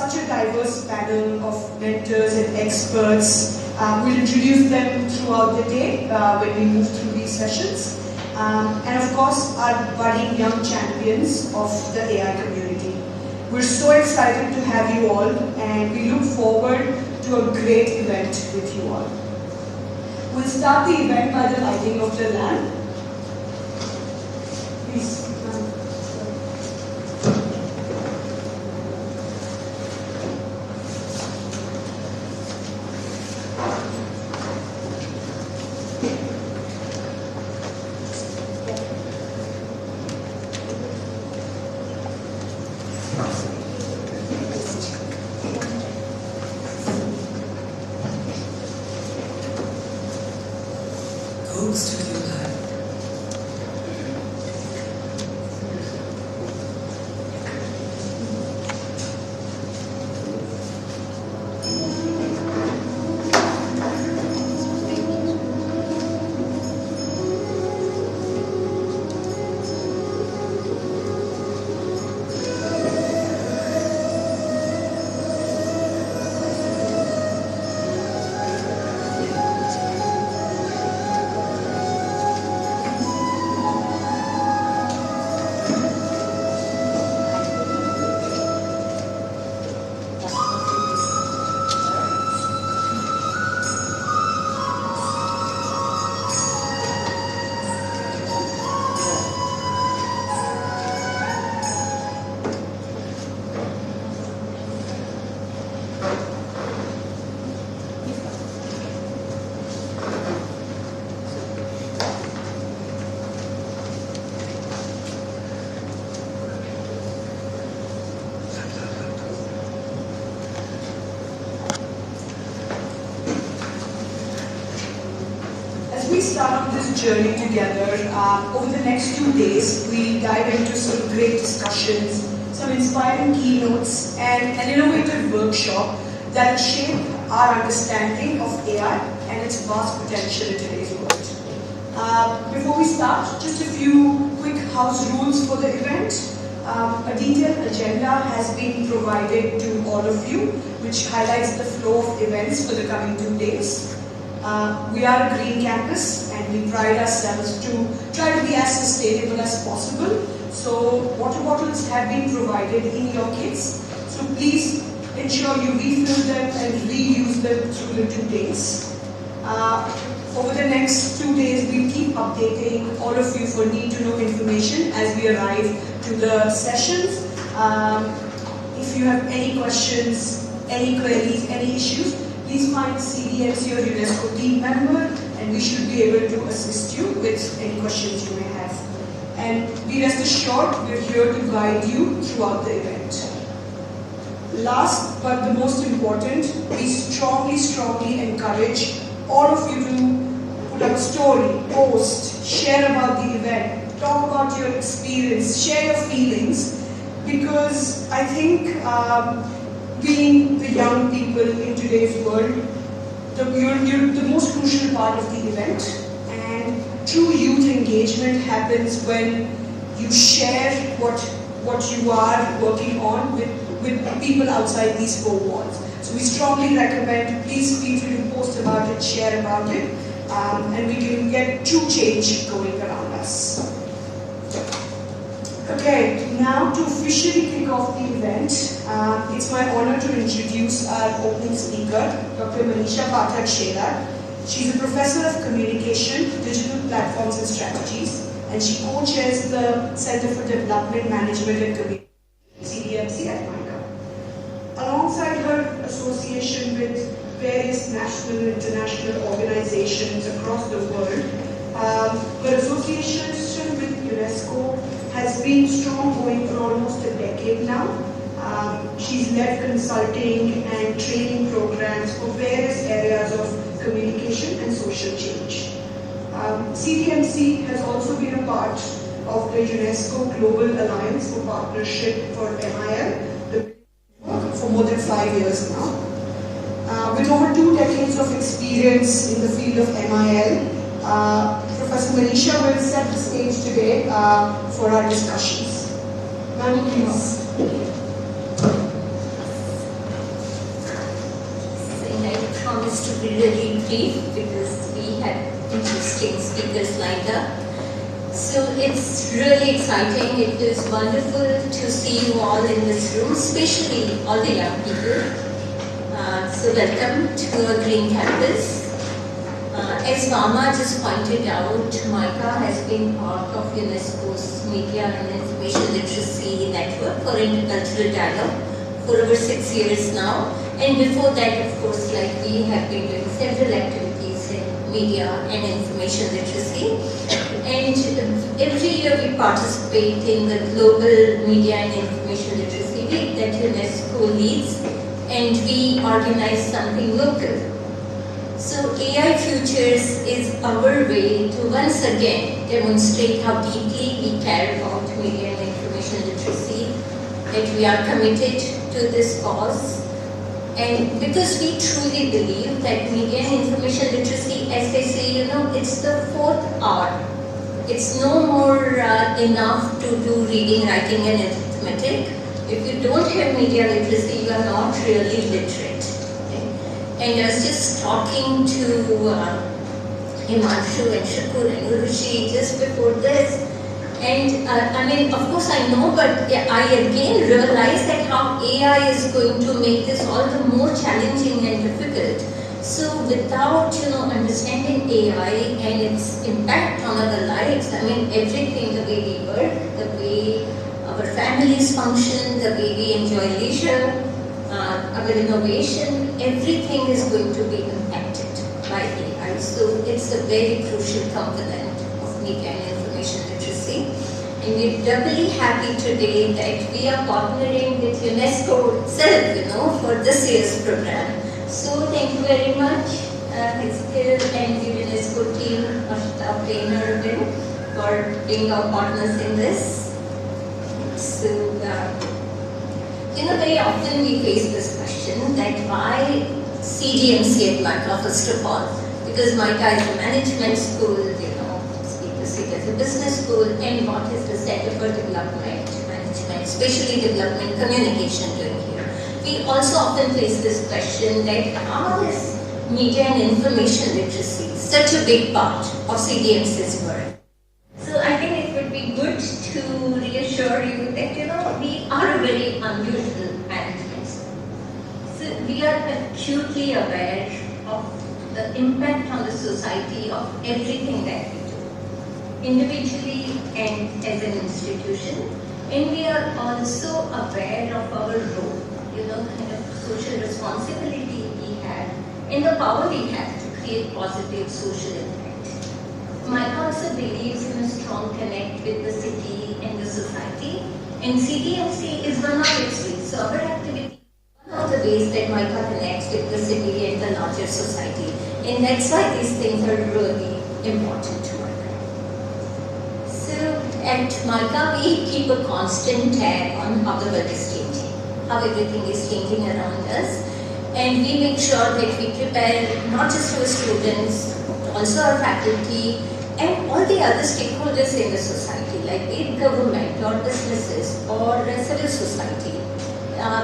such a diverse panel of mentors and experts. We'll introduce them throughout the day when we move through these sessions. And of course, our budding young champions of the AI community. We're so excited to have you all, and we look forward to a great event with you all. We'll start the event by the lighting of the lamp. Please. Start on this journey together. Over the next 2 days, we dive into some great discussions, some inspiring keynotes, and an innovative workshop that will shape our understanding of AI and its vast potential in today's world. Before we start, just a few quick house rules for the event. A detailed agenda has been provided to all of you, which highlights the flow of events for the coming 2 days. We are a green campus, and we pride ourselves to try to be as sustainable as possible. So water bottles have been provided in your kits. So please ensure you refill them and reuse them through the 2 days. Over the next 2 days, we'll keep updating all of you for need-to-know information as we arrive to the sessions. If you have any questions, any queries, any issues, please find CDMC or UNESCO team member, and we should be able to assist you with any questions you may have. And be rest assured, we're here to guide you throughout the event. Last but the most important, we strongly encourage all of you to put up a story, post, share about the event, talk about your experience, share your feelings, because I think being the young people in today's world, you're the most crucial part of the event, and true youth engagement happens when you share what you are working on with people outside these 4 walls. So we strongly recommend, please feel free to post about it, share about it, and we can get true change going around us. Okay, now to officially kick off the event, it's my honor to introduce our opening speaker, Dr. Manisha Pathak. She's a professor of communication, digital platforms and strategies, and she co-chairs the Center for Development Management and Communication, CDMC at MICA. Alongside her association with various national and international organizations across the world, her association with UNESCO has been strong going for almost a decade now. She's led consulting and training programs for various areas of communication and social change. CDMC has also been a part of the UNESCO Global Alliance for Partnership for MIL for more than 5 years now. With over 2 decades of experience in the field of MIL, Professor Manisha will set the stage today for our discussions. Ma'am, please. promise to be really brief because we have interesting speakers lined up. So it's really exciting. It is wonderful to see you all in this room, especially all the young people. So welcome to our Green Campus. As Mama just pointed out, MICA has been part of UNESCO's Media and Information Literacy Network for Intercultural Dialogue for over 6 years now. And before that, of course, like we have been doing several activities in media and information literacy. And every year we participate in the Global Media and Information Literacy Week that UNESCO leads, and we organize something local. So AI Futures is our way to once again demonstrate how deeply we care about media and information literacy, that we are committed to this cause. And because we truly believe that media and information literacy, as they say, it's the fourth R. It's no more enough to do reading, writing and arithmetic. If you don't have media literacy, you are not really literate. And I was just talking to Himanshu and Shakur and Urushi just before this. And I mean, of course I know, but I again realized that how AI is going to make this all the more challenging and difficult. So without, understanding AI and its impact on our lives, I mean, everything, the way we work, the way our families function, the way we enjoy leisure, our innovation, everything is going to be impacted by AI. So it's a very crucial component of media and information literacy. And we're doubly happy today that we are partnering with UNESCO itself, for this year's program. So thank you very much, Hezkel and the UNESCO team, Ashta, Plainer, for being our partners in this. So, very often we face this question that why CDMC-MICA first of all, because MICA is a management school, people see it as a business school, and what is the Center for Development Management, especially development communication doing here. We also often face this question that how is media and information literacy such a big part of CDMC's work? So I think it would be good to reassure you that we are a very unusual management school. So we are acutely aware of the impact on the society of everything that we do, individually and as an institution. And we are also aware of our role, kind of social responsibility we have and the power we have to create positive social impact. MICA also believes in a strong connect with the city and the society, and CDMC is one of its ways. So our activity is one of the ways that MICA connects with the city and the larger society, and that's why these things are really important to MICA. So at MICA we keep a constant tab on how the world is changing, how everything is changing around us, and we make sure that we prepare not just our students, but also our faculty and all the other stakeholders in the society, like be it government or businesses or civil society.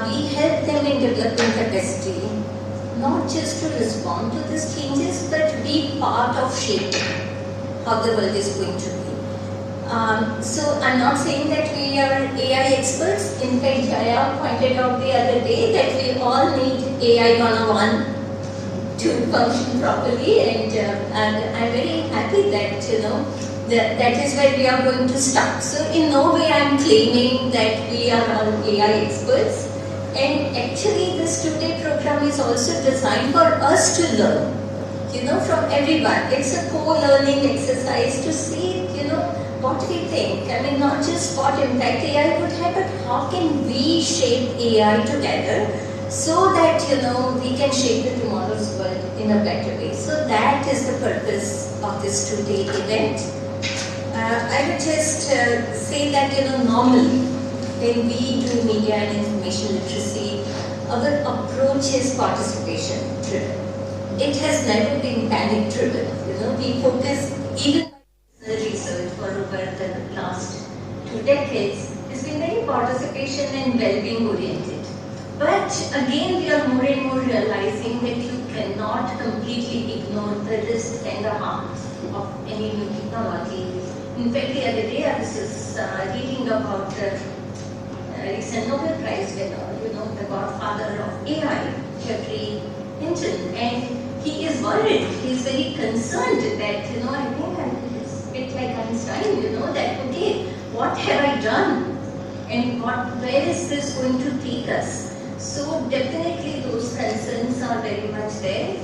We help them in developing capacity, not just to respond to these changes, but be part of shaping how the world is going to be. So I'm not saying that we are AI experts. In fact, Jaya pointed out the other day that we all need AI 101 to function properly, and I'm very happy that that is where we are going to start. So in no way I'm claiming that we are all AI experts, and actually this 2-day program is also designed for us to learn, from everyone. It's a co-learning exercise to see, what we think. I mean, not just what impact AI would have, but how can we shape AI together so that, we can shape the tomorrow's world in a better way. So that is the purpose of this 2-day event. I would just say that, normally when we do media and information literacy, our approach is participation driven. It has never been panic driven. We focus, even the research for over the last 2 decades has been very participation and well-being oriented. But But again, we are more and more realizing that you cannot completely ignore the risks and the harms of any new technology. In fact, the other day I was just reading about it's a Nobel Prize winner, the godfather of AI, Jeffrey Hinton, and he is worried, he is very concerned that, I think it's a bit like Einstein, that, okay, what have I done? And where is this going to take us? So definitely those concerns are very much there.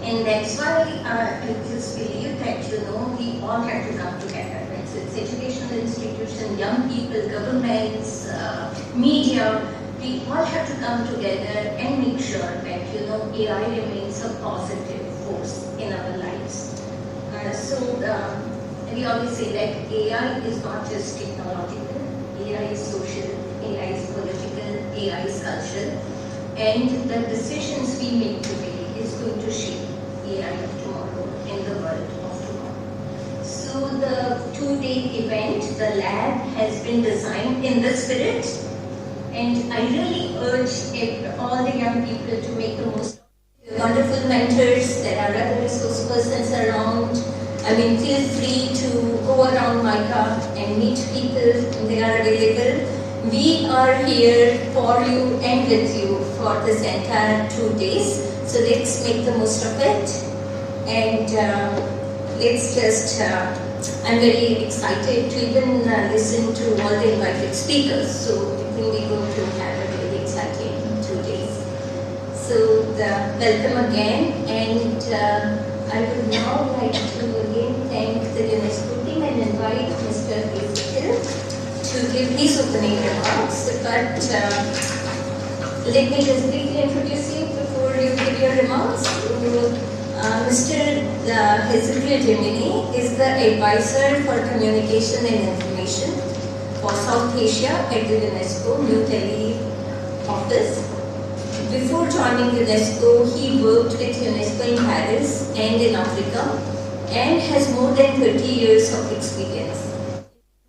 And that's why I just believe that, we all have to come together. It's educational institutions, young people, governments, media, we all have to come together and make sure that, AI remains a positive force in our lives. We always say that AI is not just technological, AI is social, AI is political, AI is cultural, and the decisions we make today is going to shape AI of tomorrow and the world of tomorrow. So the two-day event, the lab, has been designed in this spirit, and I really urge all the young people to make the most of it. Wonderful mentors, there are other resource persons around. Feel free to go around MICA and meet people, they are available. We are here for you and with you for this entire 2 days. So let's make the most of it. And let's just, I'm very excited to even listen to all the invited speakers. So I think we're going to have a very exciting 2 days. So welcome again, and I would now like to again thank the UNESCO team and invite Mr. Ezekiel to give his opening remarks. But let me just briefly introduce you before you give your remarks. Mr. Ezekiel Jimini is the advisor for communication and information for South Asia at the UNESCO New Delhi office. Before joining UNESCO, he worked with UNESCO in Paris and in Africa and has more than 30 years of experience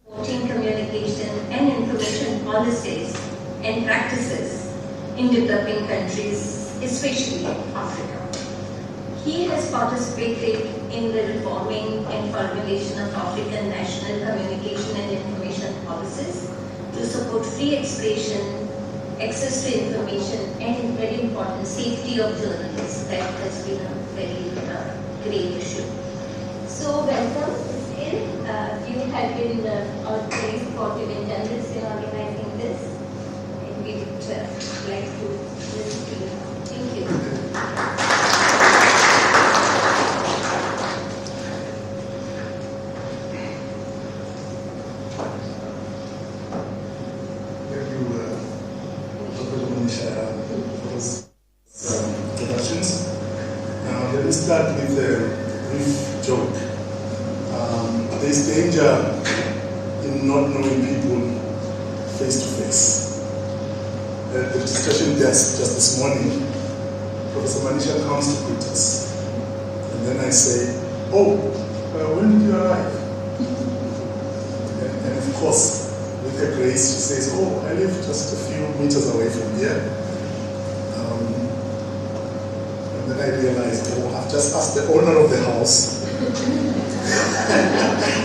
promoting communication and information policies and practices in developing countries, especially Africa. He has participated in the reforming and formulation of African national communication and information policies to support free expression, access to information, and very important, safety of journalists. That has been a very great issue. So welcome, Ezekiel. You have been very supportive in journalists in organizing this, and we would like to listen to you. Thank you. Introductions. Let me start with a brief joke. There is danger in not knowing people face to face. At the discussion desk just this morning, Professor Manisha comes to greet us. And then I say, when did you arrive? And of course, with her grace, she says, I live just a few meters away from here. And then I realized, I've just asked the owner of the house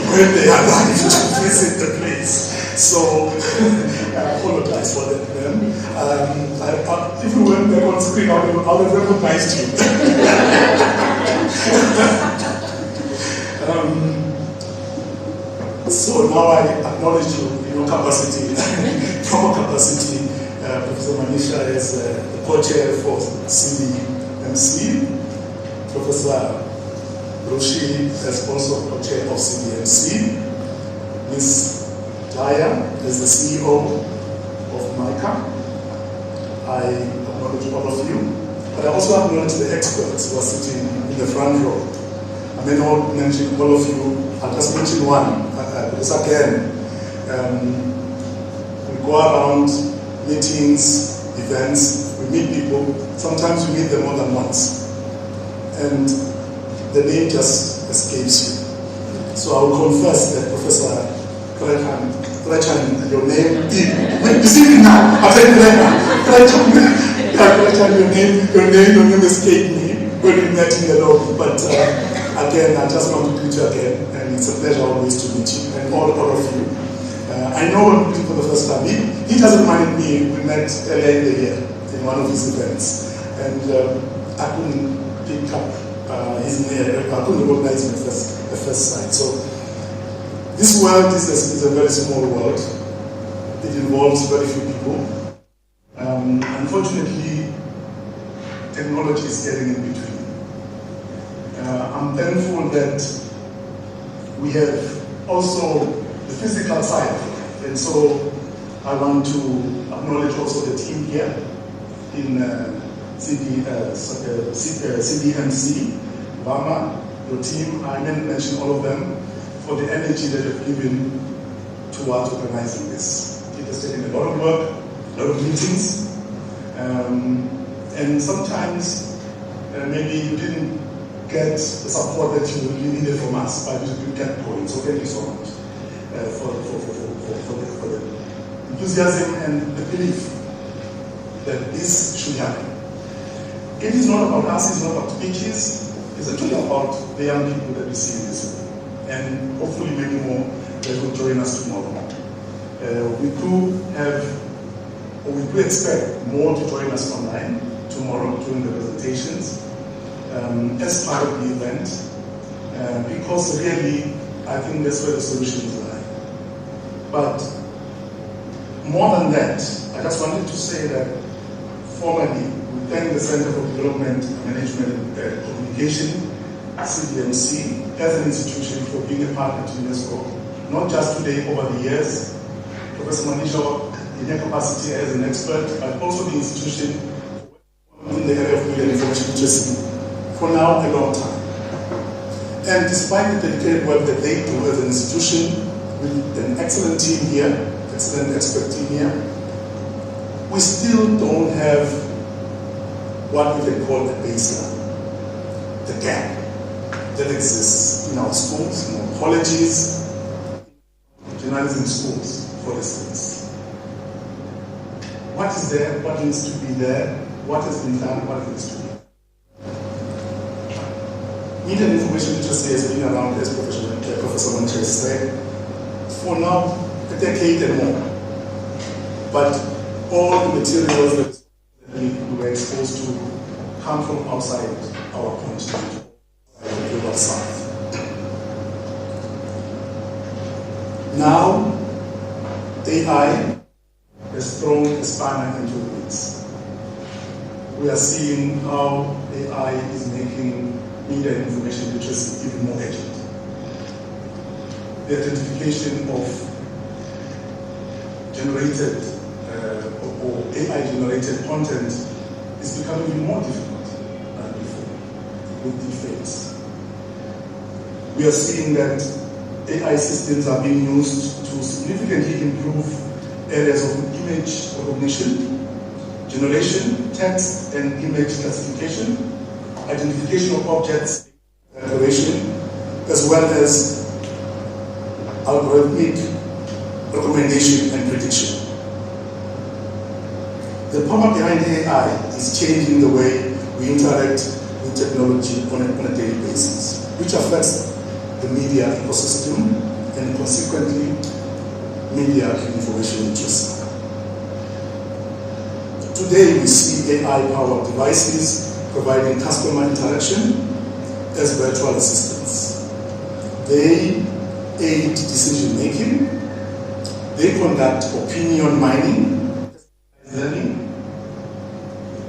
when they arrived to visit the place. So I apologize for them. If we went back on screen, I would have recognized you. So now I acknowledge you in your capacity, proper capacity. Professor Manisha is the co-chair for CDMC. Professor Roshi is also co-chair of CDMC. Ms. Daya is the CEO of MICA. I acknowledge all of you, but I also acknowledge the experts who are sitting in the front row. I may not mention all of you, I'll just mention one. Because again, we go around meetings, events, we meet people, sometimes we meet them more than once. And the name just escapes you. So I will confess that Professor Krechan, your name, you see me now, I'll tell you later, your name escaped me when we met in the lobby. But again, I just want to greet you again, and it's a pleasure always to meet you and all of you. I know when we meet for the first time. He just reminded me we met earlier in the year in one of his events, and I couldn't pick up his name. I couldn't recognize him at first sight. So this world is a very small world. It involves very few people. Unfortunately, technology is getting in between. I'm thankful that we have also the physical side of it. And so I want to acknowledge also the team here in CDMC, Bama, your team. I didn't mention all of them for the energy that they've given towards organizing this. It has taken a lot of work, a lot of meetings, and sometimes maybe you didn't get the support that you really needed from us, but you kept going. So thank you so much for the enthusiasm and the belief that this should happen. It is not about us, it's not about speeches, it's actually about the young people that we see in this room, and hopefully many more that will join us tomorrow. We do expect more to join us online tomorrow during the presentations as part of the event, because really I think that's where the solutions lie. But more than that, I just wanted to say that formally we thank the Center for Development, Management and Communication, CDMC, as an institution for being a partner to UNESCO, not just today, over the years. Professor Manisha, in her capacity as an expert, but also the institution in the area of media and information literacy for now a long time. And despite the dedicated work that they do as an institution, with an excellent team here, excellent expert team here, we still don't have what we can call a baseline, the gap that exists in our schools, in our colleges, journalism schools, for instance. What is there, what needs to be there, what has been done, what needs to be done. Media and information literacy has been around, as Professor Manisha said, for now a decade and more. But all the materials that we were exposed to come from outside our continent, the global south. Now, AI has thrown a spanner into the mix. We are seeing how AI is making media and information literacy even more urgent. The identification of generated or AI-generated content is becoming even more difficult than before with deepfakes. We are seeing that AI systems are being used to significantly improve areas of image recognition, generation, text and image classification, identification of objects, declaration, as well as algorithmic recommendation and prediction. The power behind AI is changing the way we interact with technology on a daily basis, which affects the media ecosystem and consequently media and information literacy. Today we see AI-powered devices providing customer interaction as virtual assistants. They aid decision-making, they conduct opinion mining, learning,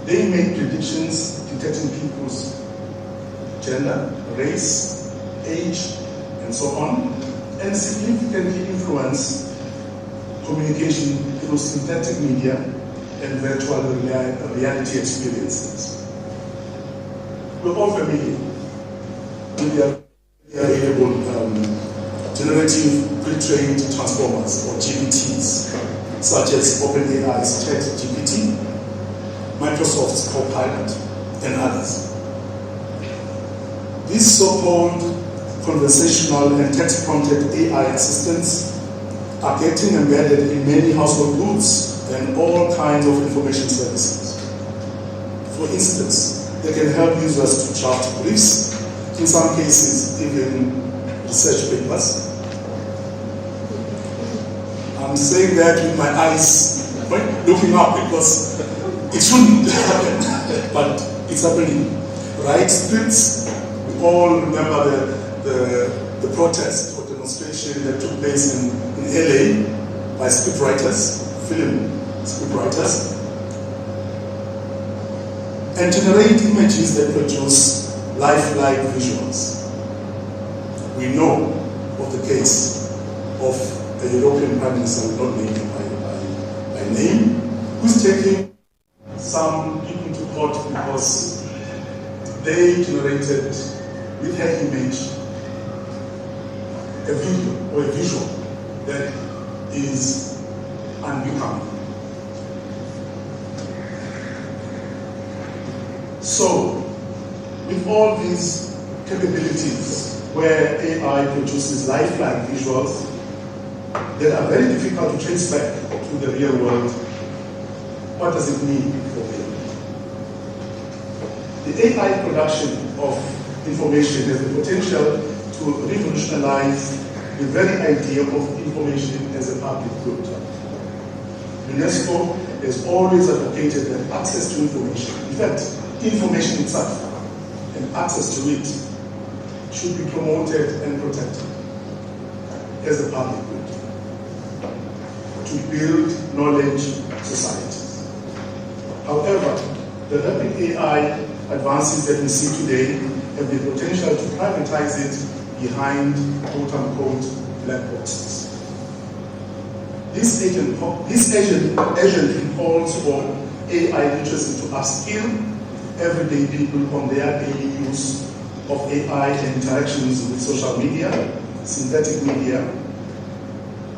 they make predictions detecting people's gender, race, age, and so on, and significantly influence communication through synthetic media and virtual reality experiences. We're all familiar with the available generative pre-trained transformers, or GPTs, such as OpenAI's ChatGPT, Microsoft's Copilot, and others. These so-called conversational and text-prompted AI assistants are getting embedded in many household goods and all kinds of information services. For instance, they can help users to draft briefs, in some cases even research papers. I'm saying that with my eyes looking up because it shouldn't happen, but it's happening. Right streets, we all remember the protest or demonstration that took place in LA by scriptwriters, film scriptwriters, and generate images that produce lifelike visuals. We know of the case of a European Prime Minister, I will not name him by name, who's taking some people to court because they generated with her image a video or a visual that is unbecoming. So, with all these capabilities where AI produces lifelike visuals that are very difficult to trace back to the real world, what does it mean for me? The AI production of information has the potential to revolutionize the very idea of information as a public good. UNESCO has always advocated that access to information, in fact, information itself and access to it, should be promoted and protected as a public good to build knowledge societies. However, the rapid AI advances that we see today have the potential to privatize it behind quote-unquote black boxes. This urgently calls for AI literacy to upskill everyday people on their daily use of AI and interactions with social media, synthetic media,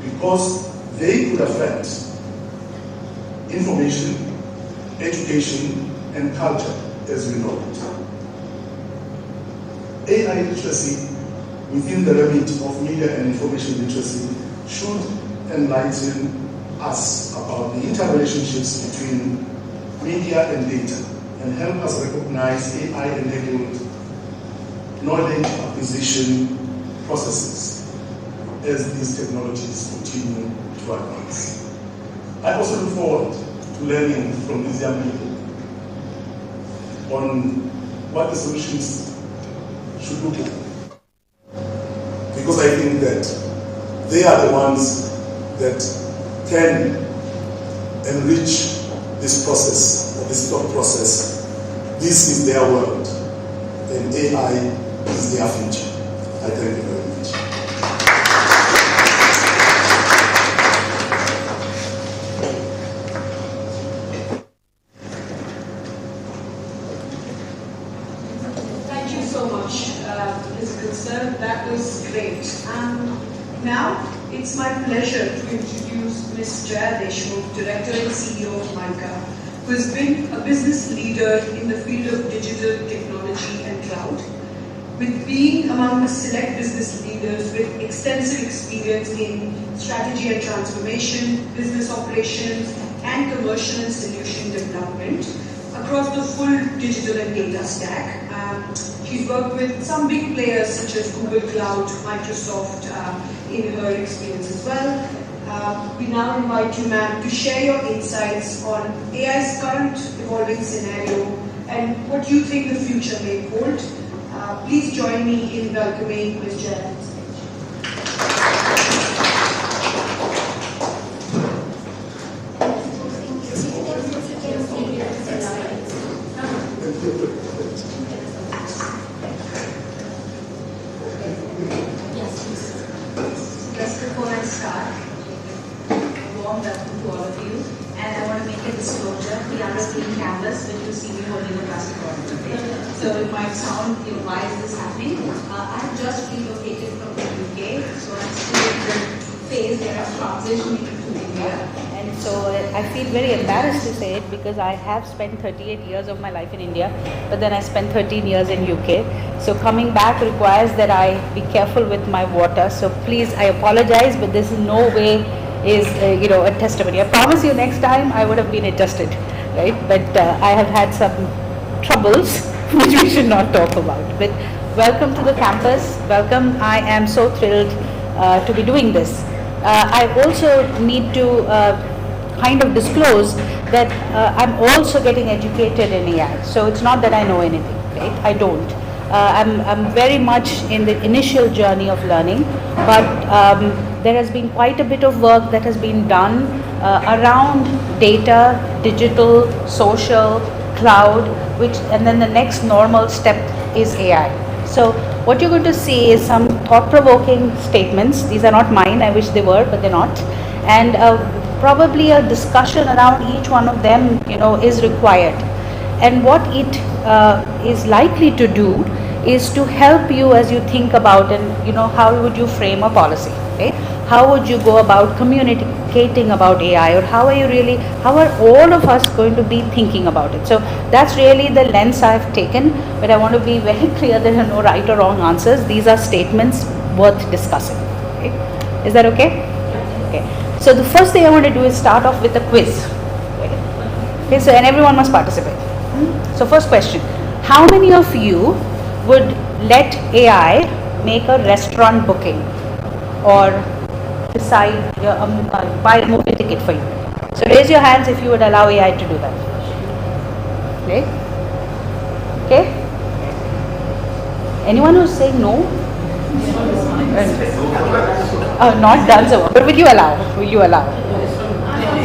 because they could affect information, education, and culture as we know it. AI literacy within the remit of media and information literacy should enlighten us about the interrelationships between media and data and help us recognize AI-enabled knowledge acquisition processes as these technologies continue to advance. I also look forward to learning from these young people on what the solutions should look like. Because I think that they are the ones that can enrich this process, or this thought process. This is their world, and AI is their future. I thank you very much. Thank you so much, Ms. Gulsar. That was great. Now, it's my pleasure to introduce Ms. Jaya Deshmukh, Director and CEO of MICA, who has been a business leader in the field of digital technology and cloud. With being among the select business leaders with extensive experience in strategy and transformation, business operations, and commercial and solution development across the full digital and data stack. She's worked with some big players such as Google Cloud, Microsoft in her experience as well. We now invite you, ma'am, to share your insights on AI's current evolving scenario and what you think the future may hold. Please join me in welcoming Ms. Jaya on stage. Just before I start, a warm welcome to all of you, and I want to make a disclosure. We are a clean canvas when you see me holding a plastic bottle today. So it might sound, why is this happening? I've just relocated from the UK, so I'm still in the phase where I'm transitioning to India. And so I feel very embarrassed to say it because I have spent 38 years of my life in India, but then I spent 13 years in UK. So coming back requires that I be careful with my water. So please, I apologize, but this is no way is a testimony. I promise you next time I would have been adjusted, right? But I have had some troubles which we should not talk about. But welcome to the campus. Welcome. I am so thrilled to be doing this. I also need to kind of disclose that I'm also getting educated in AI. So it's not that I know anything, right? I don't. I'm very much in the initial journey of learning, but there has been quite a bit of work that has been done around data, digital, social, cloud, and then the next normal step is AI. So what you're going to see is some thought-provoking statements. These are not mine. I wish they were, but they're not. And probably a discussion around each one of them, is required. And what it is likely to do is to help you as you think about and how would you frame a policy, right? How would you go about communicating about AI, or how are all of us going to be thinking about it? So that's really the lens I've taken, but I want to be very clear there are no right or wrong answers. These are statements worth discussing. Okay? Is that okay? Okay. So the first thing I want to do is start off with a quiz. Okay, so and everyone must participate. So first question, how many of you would let AI make a restaurant booking or decide buy a movie ticket for you? So raise your hands if you would allow AI to do that. Okay? Okay? Anyone who's saying no? Not done so. But will you allow? Will you allow?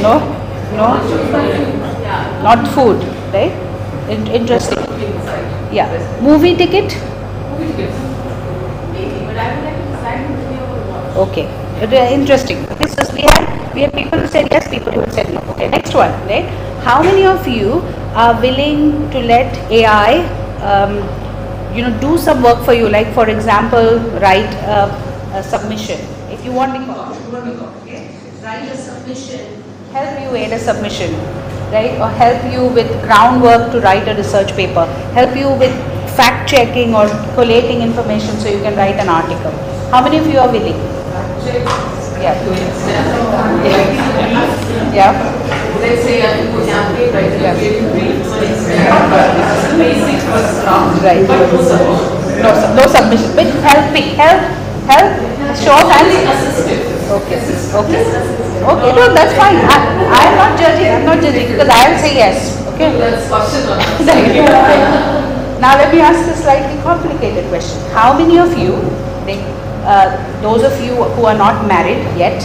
No? No? Not food, right? Interesting. Yeah. Movie ticket? Okay. Interesting. This is we have people who said yes, people who said no. Okay. Next one, right? How many of you are willing to let AI, do some work for you? Like for example, write a submission. If you want me, okay? Write a submission. Help you aid a submission, right? Or help you with groundwork to write a research paper. Help you with fact checking or collating information so you can write an article. How many of you are willing? Yeah. Yeah. Let's say you put campaign, right? Basic first draft. Right. But no submission. No submission. But help. Show of hands. Assistive. Okay. Okay. No, that's fine. I'm not judging because I'll say yes. Okay. Let's question on that. Now let me ask a slightly complicated question. How many of you, those of you who are not married yet,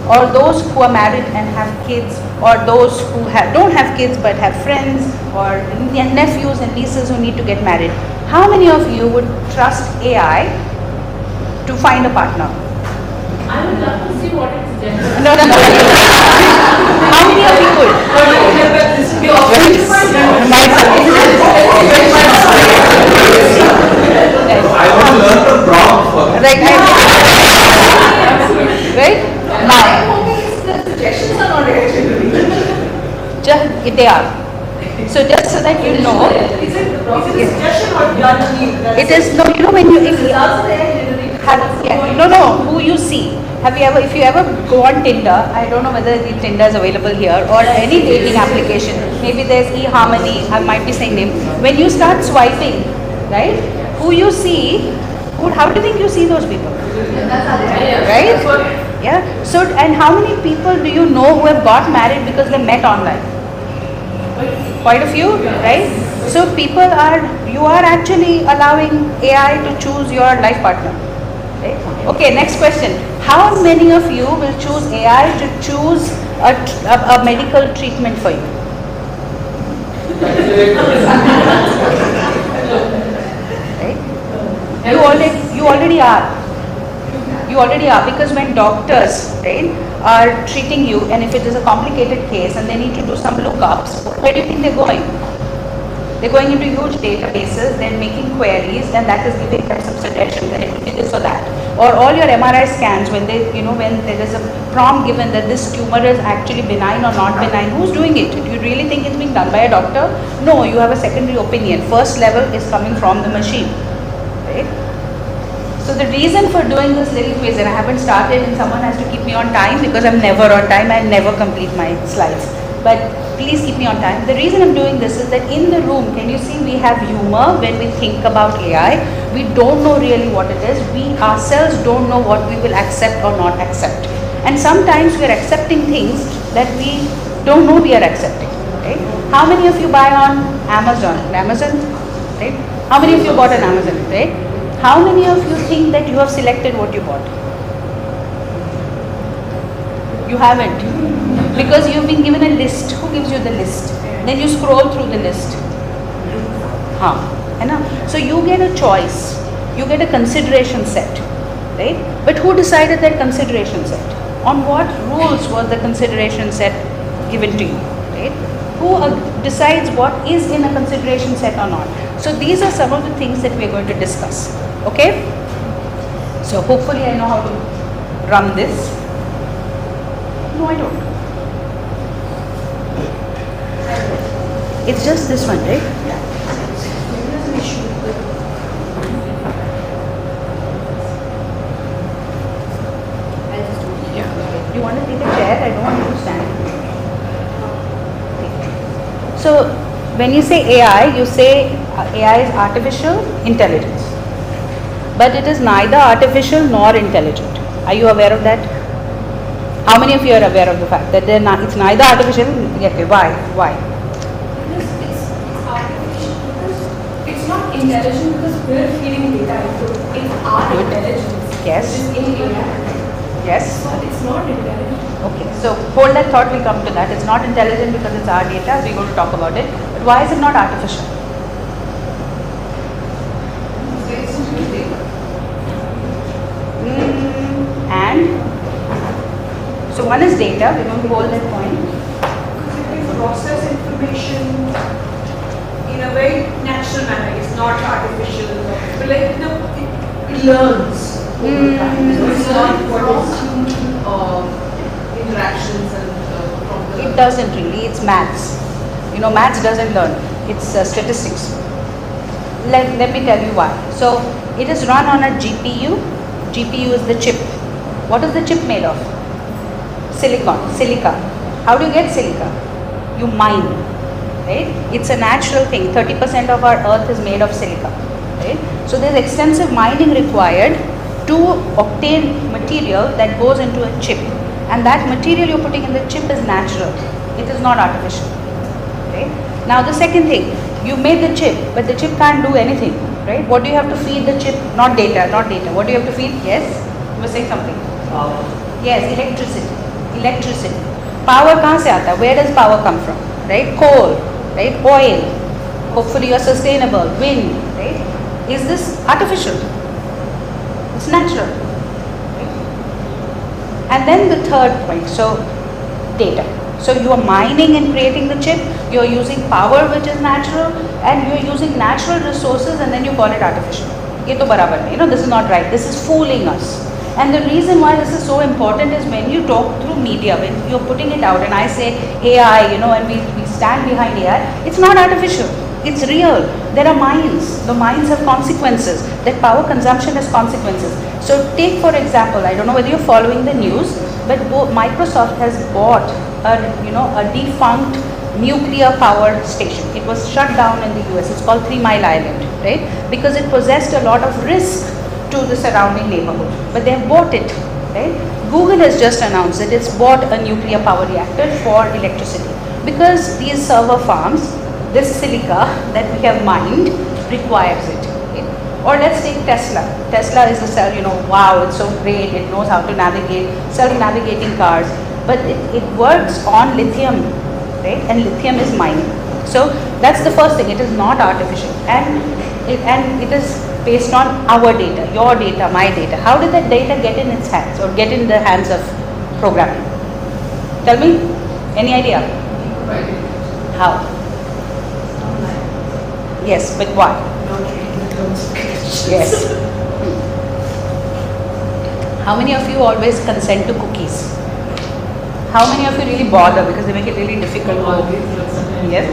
or those who are married and have kids, or those who don't have kids but have friends or nephews and nieces who need to get married, how many of you would trust AI to find a partner? I would love to see what it's gender. No. How many of you would? I want to learn the prompt for that. Right? Now, The suggestions are not actually. they are. So just so that you know, Is it the suggestion or judgment? it is when you who you see. If you ever go on Tinder, I don't know whether the Tinder is available here or any dating application. Maybe there's eHarmony, I might be saying name. When you start swiping, right? Who you see, how do you think you see those people? Right? Yeah. So, and how many people do you know who have got married because they met online? Quite a few, right? So you are actually allowing AI to choose your life partner. Right? Okay, next question. How many of you will choose AI to choose a medical treatment for you? Right? You already are. You already are, because when doctors, right, are treating you, and if it is a complicated case and they need to do some lookups, where do you think they're going? They're going into huge databases, they're making queries, and that is giving them some suggestions that it will be this or that. Or all your MRI scans, when there is a prompt given that this tumor is actually benign or not benign, who's doing it? Do you really think it's being done by a doctor? No, you have a secondary opinion. First level is coming from the machine, right? So the reason for doing this little quiz, and I haven't started and someone has to keep me on time because I'm never on time, I never complete my slides. But please keep me on time. The reason I'm doing this is that in the room, can you see we have humor when we think about AI. We don't know really what it is. We ourselves don't know what we will accept or not accept. And sometimes we are accepting things that we don't know we are accepting. Right? How many of you buy on Amazon? Amazon? Right? How many of you bought on Amazon? Right? How many of you think that you have selected what you bought? You haven't. Because you've been given a list. Who gives you the list? Then you scroll through the list. So you get a choice. You get a consideration set. Right? But who decided that consideration set? On what rules was the consideration set given to you? Right? Who decides what is in a consideration set or not? So these are some of the things that we are going to discuss. Okay? So hopefully I know how to run this. No, I don't. It's just this one, right? Yeah. You want to take a chair? I don't want you to stand. So when you say AI, you say AI is artificial intelligence. But it is neither artificial nor intelligent. Are you aware of that? How many of you are aware of the fact that it's neither artificial? Okay, why? Because it's artificial because it's not intelligent because we're feeding data into it's our intelligence. Yes. Which is in AI. Yes. So it's not intelligent. Okay, so hold that thought, we'll come to that. It's not intelligent because it's our data, we're going to talk about it. But why is it not artificial? And? So one is data, we're going to hold that point. We process information in a very natural manner. It's not artificial. But like it learns over time. So it's not what is interactions and from the... It doesn't really, it's maths. Maths doesn't learn, it's statistics. Let me tell you why. So it is run on a GPU. GPU is the chip. What is the chip made of? Silica. How do you get silica? You mine, right? It's a natural thing. 30% of our earth is made of silica, right? So there's extensive mining required to obtain material that goes into a chip. And that material you're putting in the chip is natural. It is not artificial, right? Now the second thing, you made the chip, but the chip can't do anything, right? What do you have to feed the chip? Not data. What do you have to feed? Yes? You were saying something. Yes, electricity. Power kahan se aata? Where does power come from? Right? Coal, right? Oil. Hopefully you're sustainable. Wind, right? Is this artificial? It's natural. Right? And then the third point, so data. So you are mining and creating the chip, you are using power which is natural, and you are using natural resources and then you call it artificial. Ye to barabar nahi, this is not right. This is fooling us. And the reason why this is so important is when you talk through media, when you're putting it out and I say AI, and we stand behind AI, it's not artificial. It's real. There are mines. The mines have consequences. That power consumption has consequences. So take for example, I don't know whether you're following the news, but Microsoft has bought a defunct nuclear power station. It was shut down in the US. It's called 3 Mile Island, right? Because it possessed a lot of risk to the surrounding neighborhood. But they have bought it, right? Google has just announced that it's bought a nuclear power reactor for electricity. Because these server farms, this silica that we have mined requires it. Okay? Or let's take Tesla. Tesla is a cell, wow, it's so great, it knows how to navigate, self-navigating cars. But it works on lithium, right? And lithium is mined. So that's the first thing, it is not artificial. And it is based on our data, your data, my data. How did that data get in its hands or get in the hands of programming? Tell me, any idea? How? Yes, but why? Yes. How many of you always consent to cookies? How many of you really bother because they make it really difficult? Yes.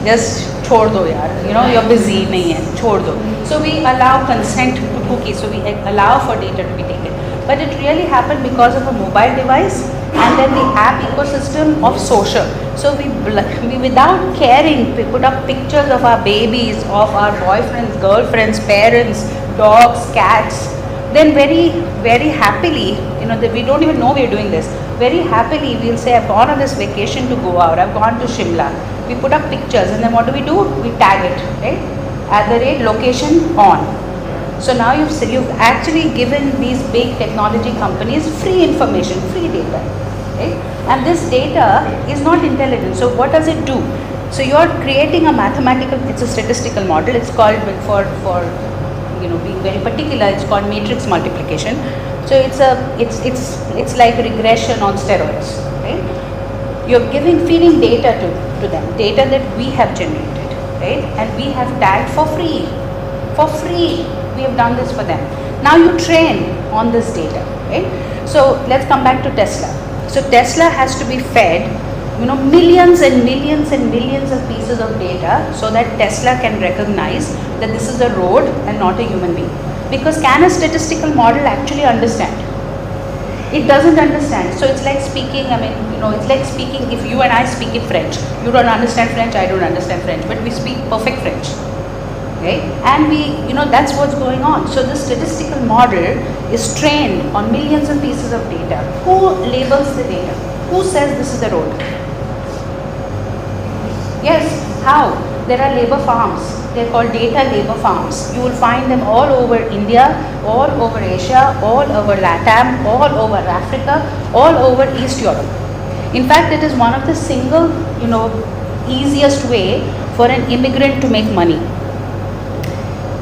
Just छोड़ दो यार, you know, you're busy, नहीं है, छोड़ दो. So we allow consent to cookies, so we allow for data to be taken. But it really happened because of a mobile device and then the app ecosystem of social. So we without caring, we put up pictures of our babies, of our boyfriends, girlfriends, parents, dogs, cats. Then very happily, you know, that we don't even know we're doing this. Very happily, we'll say, I've gone on this vacation to go out, I've gone to Shimla. We put up pictures and then what do? We tag it, right? @location on. So now you've actually given these big technology companies free information, free data, right? And this data is not intelligent. So what does it do? So you're creating a mathematical, it's a statistical model. It's called, for you know, being very particular, it's called matrix multiplication. So it's like regression on steroids, right? You're feeding data to them, data that we have generated, right? And we have tagged for free. For free, we have done this for them. Now you train on this data, right? So let's come back to Tesla. So Tesla has to be fed, you know, millions and millions and millions of pieces of data so that Tesla can recognize that this is a road and not a human being. Because can a statistical model actually understand? It doesn't understand. So it's like speaking, I mean, you know, it's like speaking, if you and I speak in French. You don't understand French, I don't understand French, but we speak perfect French. Okay? And you know, that's what's going on. So the statistical model is trained on millions of pieces of data. Who labels the data? Who says this is the road? Yes, how? There are labor farms. They're called data labor farms. You will find them all over India, all over Asia, all over LATAM, all over Africa, all over East Europe. In fact, it is one of the single, you know, easiest way for an immigrant to make money.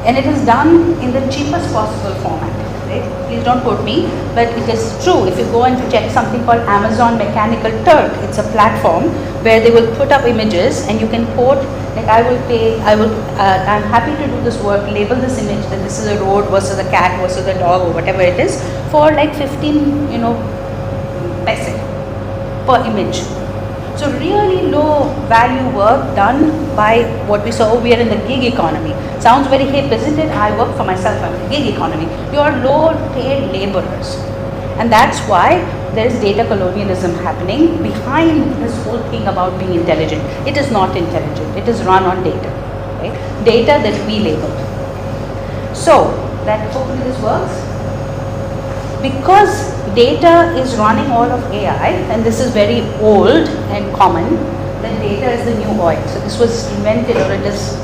And it is done in the cheapest possible format, right? Please don't quote me, but it is true. If you go and check something called Amazon Mechanical Turk, it's a platform where they will put up images and you can quote, like I'm happy to do this work, label this image that this is a road versus a cat versus a dog or whatever it is for like 15, you know, paise per image. So really low value work done by what we saw. We are in the gig economy. Sounds very hip, isn't it? I work for myself, I'm in the gig economy. You are low paid laborers. And that's why there is data colonialism happening behind this whole thing about being intelligent. It is not intelligent. It is run on data, right? Data that we label. So that hopefully this works. Because data is running all of AI, and this is very old and common, that data is the new oil. So this was invented, or it is,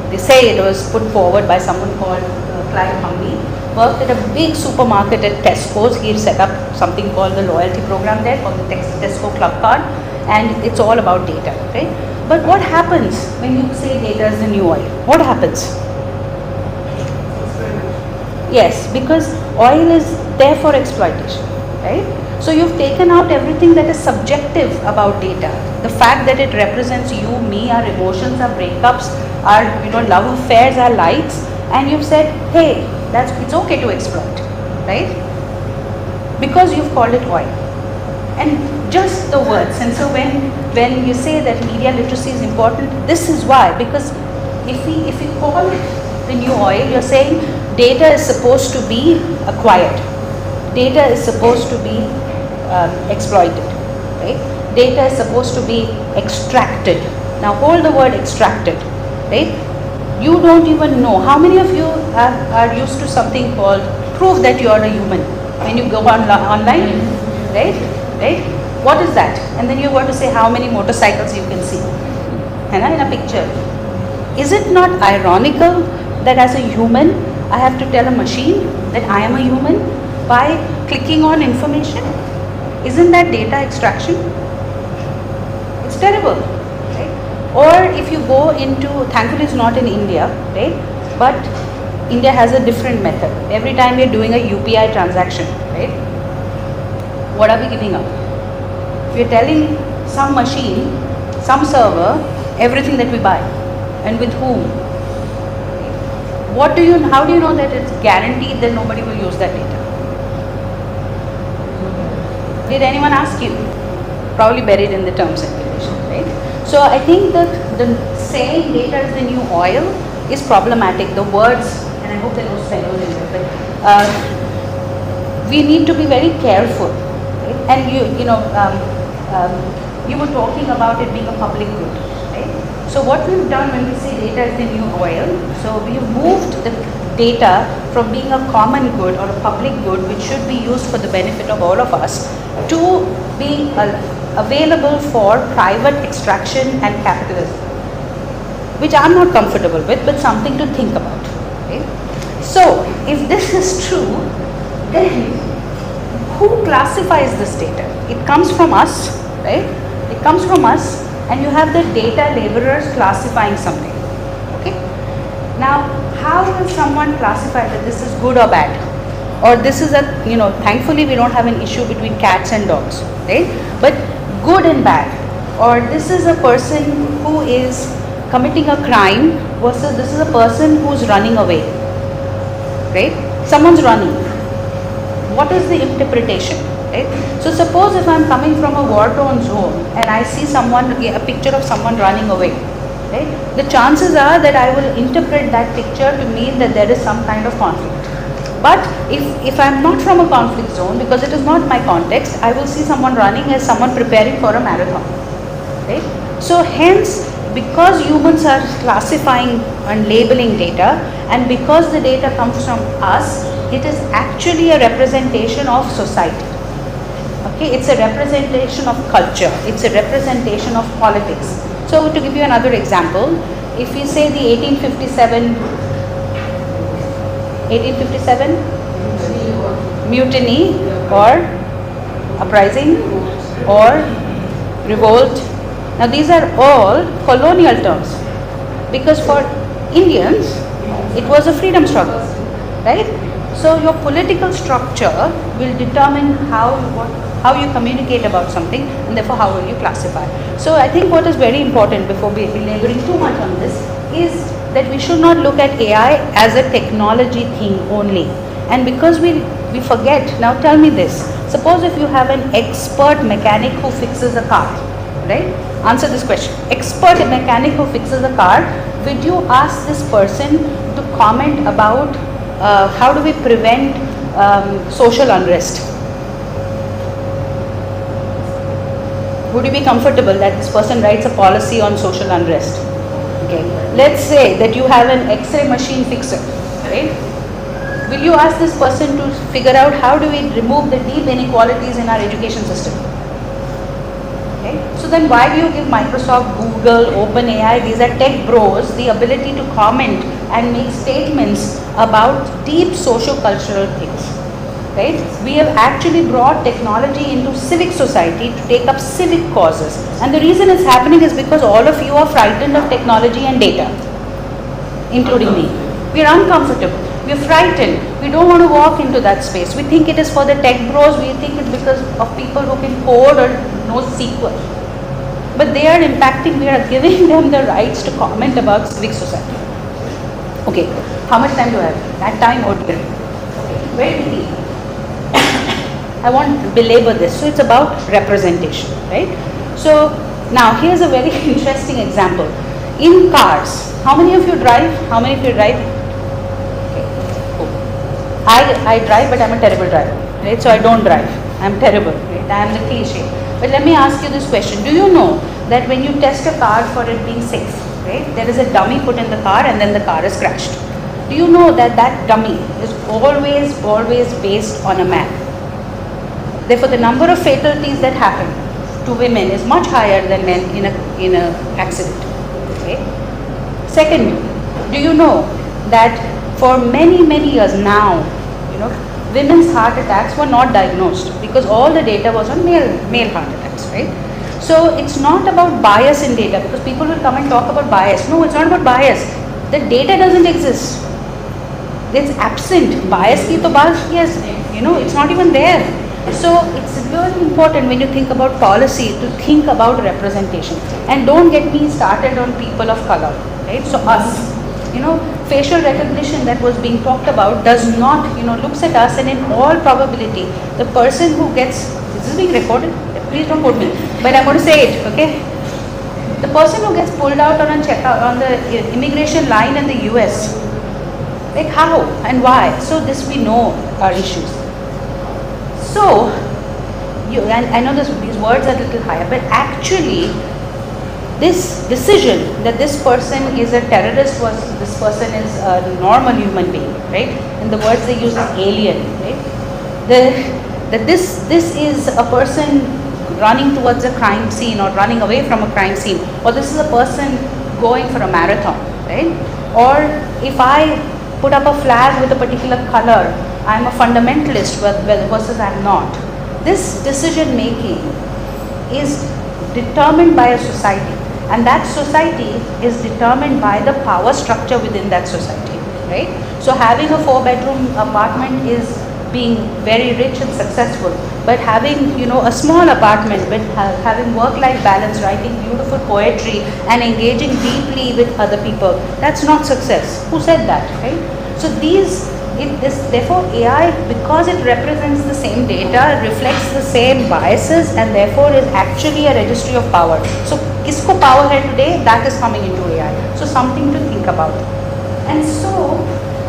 they say it was put forward by someone called Clive Humby, worked at a big supermarket at Tesco's. He set up something called the loyalty program there, called the Tesco Club Card, and it's all about data, right? But what happens when you say data is the new oil? What happens? Yes, because oil is there for exploitation, right? So you've taken out everything that is subjective about data. The fact that it represents you, me, our emotions, our breakups, our, you know, love affairs, our likes, and you've said, hey, it's okay to exploit, right? Because you've called it oil. And just the words. And so when you say that media literacy is important, this is why. Because if we call it the new oil, you're saying data is supposed to be acquired. Data is supposed to be exploited, right? Data is supposed to be extracted. Now hold the word extracted, right? You don't even know. How many of you are used to something called prove that you are a human? When you go online, right? Right? What is that? And then you're going to say how many motorcycles you can see in a picture. Is it not ironical that as a human, I have to tell a machine that I am a human by clicking on information? Isn't that data extraction? It's terrible, right? Or if you go into, thankfully it's not in India, right? But India has a different method. Every time we're doing a UPI transaction, right? What are we giving up? We're telling some machine, some server, everything that we buy and with whom. How do you know that it's guaranteed that nobody will use that data? Did anyone ask you? Probably buried in the terms and conditions, right? So I think that the saying data is the new oil is problematic. The words, and I hope there are no spelling in there, but we need to be very careful. Right? And you were talking about it being a public good. Right? So what we've done when we say data is the new oil, so we've moved the data from being a common good or a public good which should be used for the benefit of all of us to being available for private extraction and capitalism, which I'm not comfortable with, but something to think about. Okay? So, if this is true, then who classifies this data? It comes from us, right? It comes from us, and you have the data laborers classifying something. Okay? Now, how will someone classify that this is good or bad? Or this is a, thankfully we don't have an issue between cats and dogs, right? But good and bad. Or this is a person who is committing a crime versus this is a person who's running away, right? Someone's running. What is the interpretation, right? So suppose if I'm coming from a war-torn zone and I see a picture of someone running away, right? The chances are that I will interpret that picture to mean that there is some kind of conflict. But if I'm not from a conflict zone, because it is not my context, I will see someone running as someone preparing for a marathon, right? So hence, because humans are classifying and labeling data, and because the data comes from us, it is actually a representation of society. Okay, it's a representation of culture, it's a representation of politics. So to give you another example, if we say the 1857 mutiny or uprising or revolt. Now these are all colonial terms, because for Indians it was a freedom struggle, right? So your political structure will determine how you communicate about something, and therefore how will you classify. So I think what is very important before belaboring too much on this is that we should not look at AI as a technology thing only. And because we forget, now tell me this, suppose if you have an expert mechanic who fixes a car, right? Answer this question. Expert mechanic who fixes a car, would you ask this person to comment about how do we prevent social unrest? Would you be comfortable that this person writes a policy on social unrest? Okay. Let's say that you have an X-ray machine fixer, right? Will you ask this person to figure out how do we remove the deep inequalities in our education system? Okay. So then why do you give Microsoft, Google, OpenAI, these are tech bros, the ability to comment and make statements about deep socio-cultural things? Right? We have actually brought technology into civic society to take up civic causes, and the reason it's happening is because all of you are frightened of technology and data, including me. We are uncomfortable, we are frightened, we don't want to walk into that space. We think it is for the tech bros, we think it's because of people who can code or know SQL, but they are impacting, we are giving them the rights to comment about civic society. Okay, how much time do I have? That time or dear? Very quickly. I won't belabor this. So it's about representation, right? So now here's a very interesting example. In cars, how many of you drive? How many of you drive? Okay. I drive, but I'm a terrible driver, right? So I don't drive. I'm terrible, right? I am the cliche. But let me ask you this question. Do you know that when you test a car for it being safe, right, there is a dummy put in the car and then the car is crashed? Do you know that that dummy is always based on a man? Therefore, the number of fatalities that happen to women is much higher than men in a accident. Okay. Second, do you know that for many years now, women's heart attacks were not diagnosed because all the data was on male heart attacks, right? So it's not about bias in data, because people will come and talk about bias. No, it's not about bias. The data doesn't exist. It's absent. Bias ki to baat, yes, it's not even there. So it's really important when you think about policy to think about representation, and don't get me started on people of color, right? So us, facial recognition that was being talked about does not, looks at us, and in all probability the person who gets, this is being recorded, please don't quote me, but I'm going to say it, okay? The person who gets pulled out on a checkout on the immigration line in the US, like how and why? So this we know are issues. So, and I know these words are a little higher, but actually, this decision that this person is a terrorist versus this person is a normal human being, right? And the words they use is alien, right? That this is a person running towards a crime scene or running away from a crime scene, or this is a person going for a marathon, right? Or if I put up a flag with a particular color, I'm a fundamentalist versus I'm not. This decision making is determined by a society, and that society is determined by the power structure within that society, right? So having a 4-bedroom apartment is being very rich and successful, but having a small apartment, but having work-life balance, writing beautiful poetry and engaging deeply with other people, that's not success. Who said that, right? So therefore AI, because it represents the same data, reflects the same biases, and therefore is actually a registry of power. So kisko power hai today, that is coming into AI. So something to think about. And so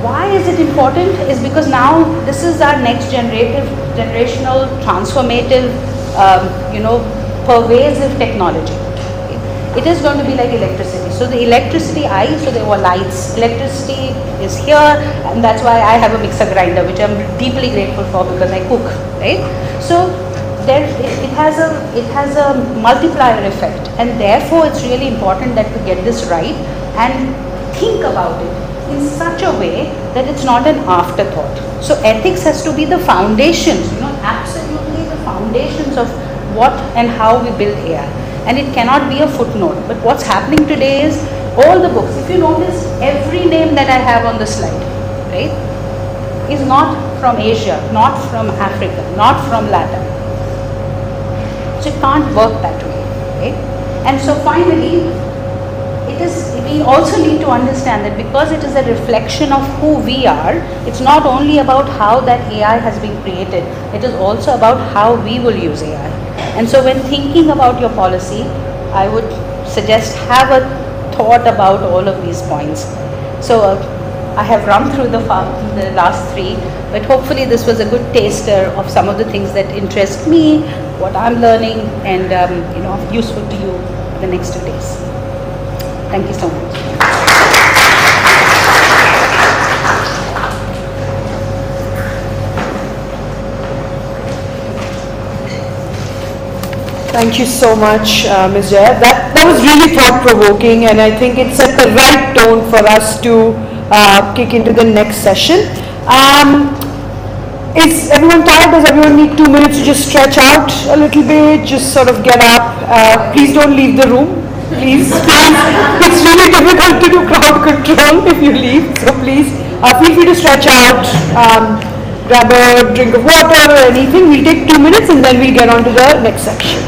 why is it important is because now this is our next generational, transformative, pervasive technology. It is going to be like electricity. So the electricity, so there were lights. Electricity is here, and that's why I have a mixer grinder, which I'm deeply grateful for because I cook, right? So it has a multiplier effect, and therefore it's really important that we get this right and think about it in such a way that it's not an afterthought. So ethics has to be the foundations, absolutely the foundations of what and how we build AI. And it cannot be a footnote. But what's happening today is all the books, if you notice, every name that I have on the slide, right, is not from Asia, not from Africa, not from Latin. So it can't work that way, right? And so finally, we also need to understand that because it is a reflection of who we are, it's not only about how that AI has been created, it is also about how we will use AI. And so when thinking about your policy, I would suggest have a thought about all of these points. So I have run through the last 3, but hopefully this was a good taster of some of the things that interest me, what I'm learning, and useful to you the next 2 days. Thank you so much. Thank you so much, Ms. Jaya. That was really thought-provoking, and I think it set the right tone for us to kick into the next session. Is everyone tired? Does everyone need 2 minutes to just stretch out a little bit, just sort of get up? Please don't leave the room. Please. It's really difficult to do crowd control if you leave, so please feel free to stretch out, grab a drink of water or anything. We'll take 2 minutes and then we'll get on to the next section.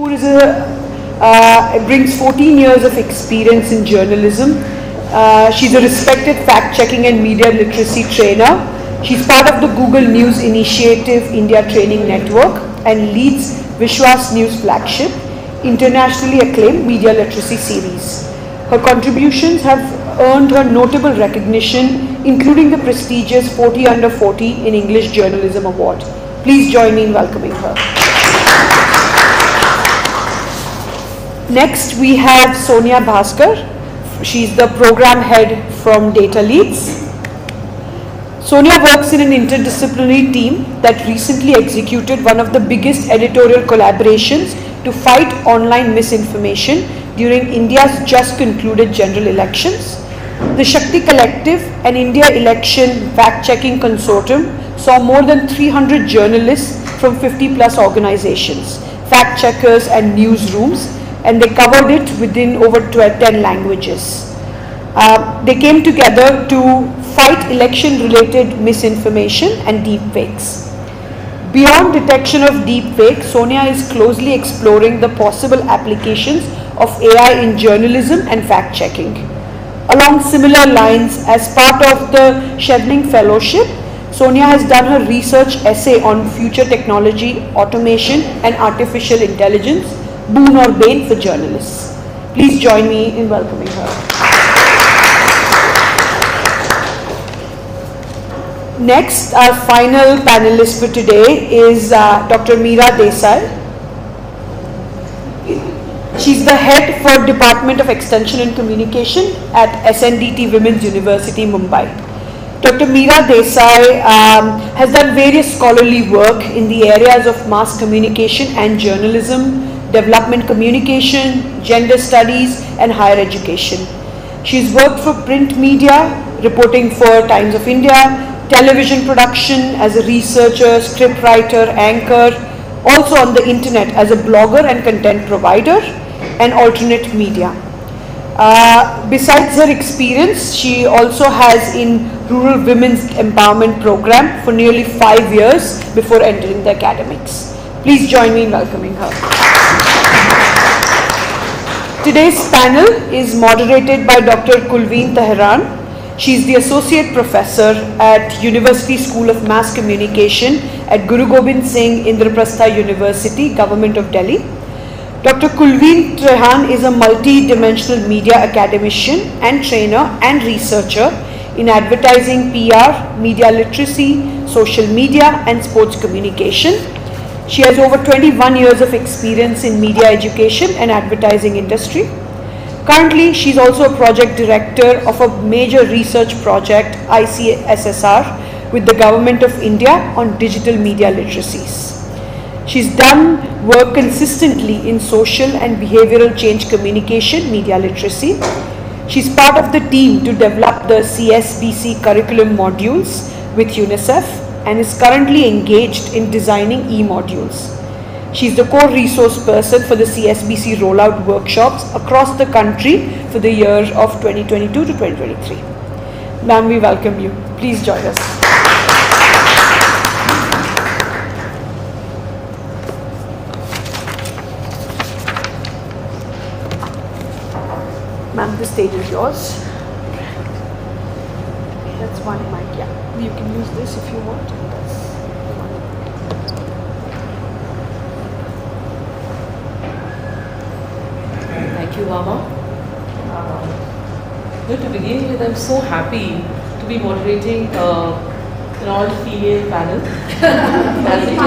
who is brings 14 years of experience in journalism. She's a respected fact-checking and media literacy trainer. She's part of the Google News Initiative India Training Network and leads Vishwas News flagship, internationally acclaimed media literacy series. Her contributions have earned her notable recognition, including the prestigious 40 Under 40 in English Journalism Award. Please join me in welcoming her. Next, we have Sonia Bhaskar. She's the program head from Data Leads. Sonia works in an interdisciplinary team that recently executed one of the biggest editorial collaborations to fight online misinformation during India's just concluded general elections. The Shakti Collective, an India election fact-checking consortium, saw more than 300 journalists from 50 plus organizations, fact-checkers and newsrooms, and they covered it within over 10 languages. They came together to fight election-related misinformation and deepfakes. Beyond detection of deepfake, Sonia is closely exploring the possible applications of AI in journalism and fact-checking. Along similar lines, as part of the Chevening Fellowship, Sonia has done her research essay on future technology, automation and artificial intelligence, boon or bane for journalists. Please join me in welcoming her. Next, our final panelist for today is Dr. Meera Desai. She's the head for Department of Extension and Communication at SNDT Women's University, Mumbai. Dr. Meera Desai has done various scholarly work in the areas of mass communication and journalism, development communication, gender studies, and higher education. She's worked for print media, reporting for Times of India, television production as a researcher, scriptwriter, anchor, also on the internet as a blogger and content provider, and alternate media. Besides her experience, she also has in Rural Women's Empowerment Program for nearly 5 years before entering the academics. Please join me in welcoming her. Today's panel is moderated by Dr. Kulveen Tehran. She is the Associate Professor at University School of Mass Communication at Guru Gobind Singh Indraprastha University, Government of Delhi. Dr. Kulveen Tehran is a multi-dimensional media academician and trainer and researcher in advertising, PR, media literacy, social media and sports communication. She has over 21 years of experience in media education and advertising industry. Currently, she is also a project director of a major research project, ICSSR, with the Government of India on digital media literacies. She's done work consistently in social and behavioral change communication, media literacy. She's part of the team to develop the CSBC curriculum modules with UNICEF and is currently engaged in designing e-modules. She's the core resource person for the CSBC rollout workshops across the country for the year of 2022 to 2023. Ma'am, we welcome you. Please join us. Ma'am, the stage is yours. That's one mic, yeah. You can use this if you want. That's one. Thank you, Mama. To begin with, I'm so happy to be moderating an all-female panel. As it is,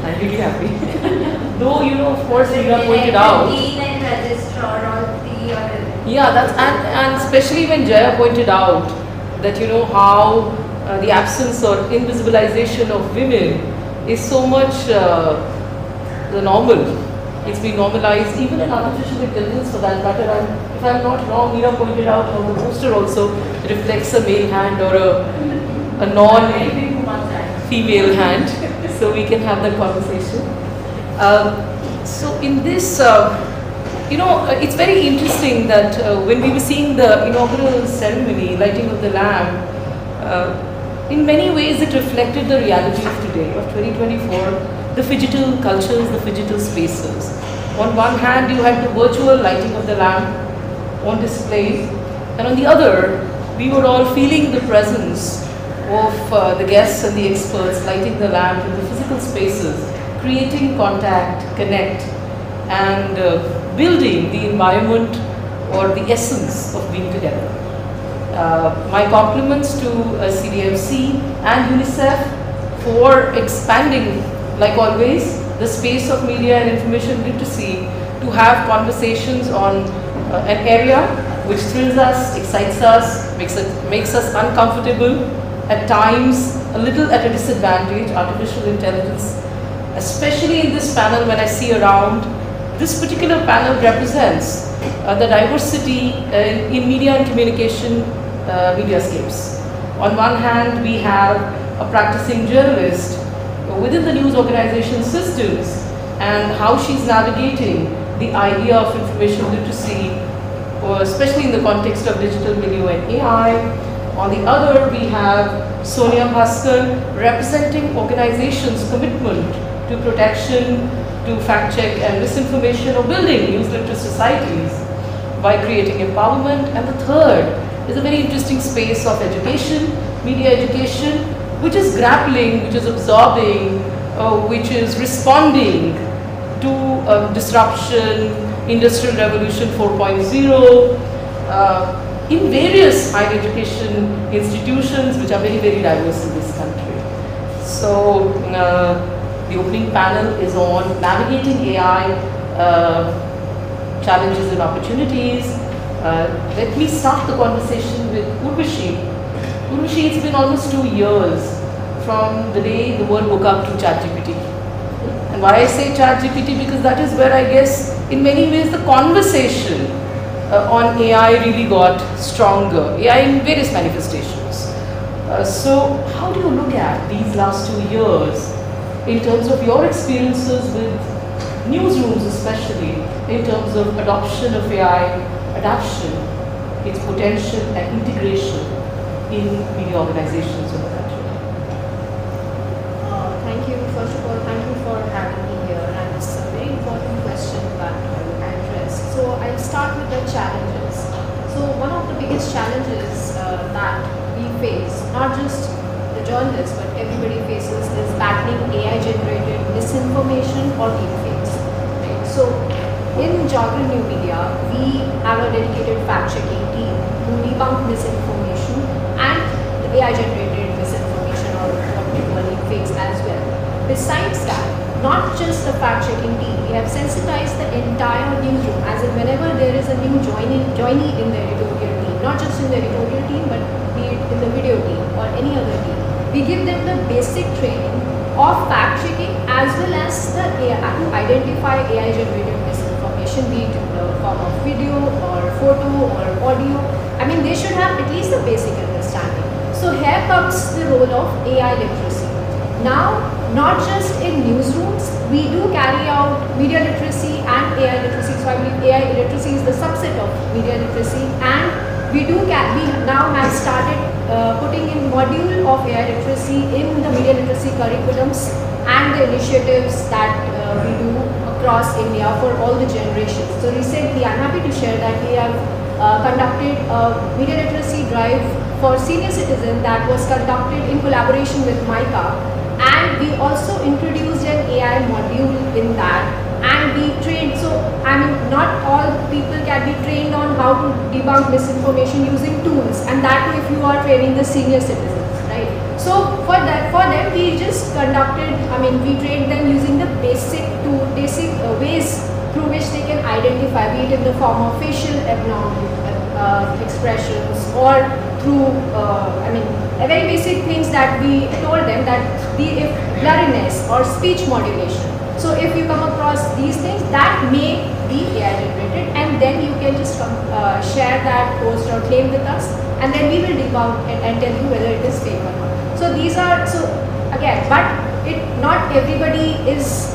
I'm really happy. Though, of course, Meera pointed out. Yeah, that's and especially when Jaya pointed out that how the absence or invisibilization of women is so much the normal. It's been normalized, even in artificial intelligence for that matter. And if I'm not wrong, Meera pointed out how the poster also reflects a male hand or a non-female hand, so we can have that conversation. So in this, it's very interesting that when we were seeing the inaugural ceremony, lighting of the lamp, in many ways it reflected the reality of today, of 2024. the phygital cultures, the phygital spaces. On one hand, you had the virtual lighting of the lamp on display, and on the other, we were all feeling the presence of the guests and the experts lighting the lamp in the physical spaces, creating contact, connect, and building the environment or the essence of being together. My compliments to CDMC and UNICEF for expanding, like always, the space of media and information literacy to have conversations on an area which thrills us, excites us, makes us uncomfortable, at times a little at a disadvantage, artificial intelligence. Especially in this panel, when I see around, this particular panel represents the diversity in media and communication mediascapes. On one hand, we have a practicing journalist within the news organization systems and how she's navigating the idea of information literacy, especially in the context of digital milieu and AI. On the other, we have Sonia Bhaskar representing organizations' commitment to protection, to fact check and misinformation, or building news literate societies by creating empowerment. And the third is a very interesting space of education, media education, which is grappling, which is absorbing, which is responding to disruption, Industrial Revolution 4.0, in various higher education institutions which are very, very diverse in this country. So the opening panel is on navigating AI challenges and opportunities. Let me start the conversation with Urvashi. Urvashi, it's been almost 2 years from the day the world woke up to ChatGPT. And why I say ChatGPT, because that is where I guess in many ways the conversation on AI really got stronger, AI in various manifestations. So how do you look at these last 2 years in terms of your experiences with newsrooms, especially in terms of adoption of AI, adoption, its potential and integration in media organizations in the country? Thank you. First of all, thank you for having me here, and it's a very important question that I will address. So I'll start with the challenges. So one of the biggest challenges that we face, not just the journalists, but everybody faces, is battling AI-generated misinformation or deepfakes. Right? So in Jogger New Media, we have a dedicated fact-checking team who debunk misinformation and the AI-generated misinformation or what we call deepfakes as well. Besides that, not just the fact-checking team, we have sensitized the entire newsroom, as in whenever there is a new joinee in the editorial team, not just in the editorial team, but be it in the video team or any other team, we give them the basic training of fact-checking as well as the AI, to identify AI-generated misinformation, be it in the form of video or photo or audio. I mean, they should have at least the basic understanding. So here comes the role of AI literacy. Now, not just in newsrooms, we do carry out media literacy and AI literacy. So I believe AI literacy is the subset of media literacy, and we now have started putting in module of AI literacy in the media literacy curriculums and the initiatives that we do across India for all the generations. So recently, I'm happy to share that we have conducted a media literacy drive for senior citizens that was conducted in collaboration with MICA. And we also introduced an AI module in that, and we trained, so I mean, not all people can be trained on how to debunk misinformation using tools, and that too if you are training the senior citizens, right? So for them we just conducted, we trained them using the basic ways through which they can identify, be it in the form of facial expressions or through, very basic things that we told them, that if blurriness or speech modulation. So if you come across these things, that may be AI generated, and then you can just share that post or claim with us, and then we will debunk and tell you whether it is fake or not. So these are, but not everybody is,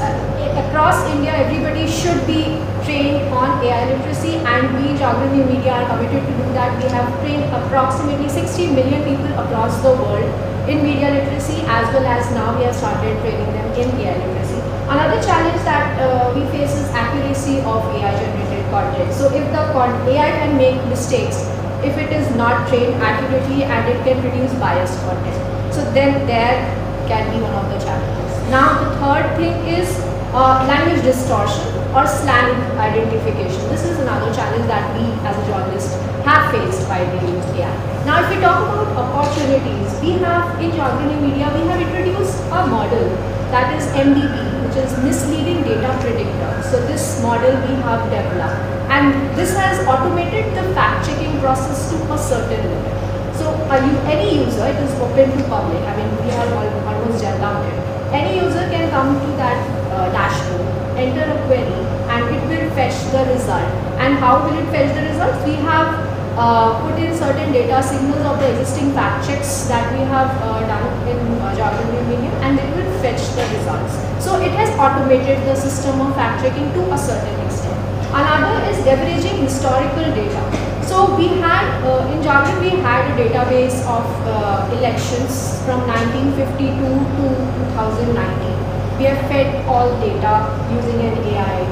across India, everybody should be trained on AI literacy, and we in Jogger New Media are committed to do that. We have trained approximately 60 million people across the world in media literacy, as well as now we have started training them in AI literacy. Another challenge that we face is accuracy of AI generated content. So if the AI can make mistakes, if it is not trained accurately, and it can produce biased content. So then there can be one of the challenges. Now the third thing is language distortion or slang identification. This is another challenge that we as a journalist have faced while we use AI. Now if we talk about opportunities, we have in geography media, we have introduced a model that is MDP, which is misleading data predictor. So this model we have developed, and this has automated the fact checking process to a certain limit. So any user, it is open to public, I mean we have almost developed it. Any user can come to that dashboard, enter a query, and it will fetch the result. And how will it fetch the results? We have put in certain data signals of the existing fact checks that we have done in geography media, and it will fetch the results. So it has automated the system of fact checking to a certain extent. Another is leveraging historical data. So we had, in geography, we had a database of elections from 1952 to 2019. We have fed all data using an AI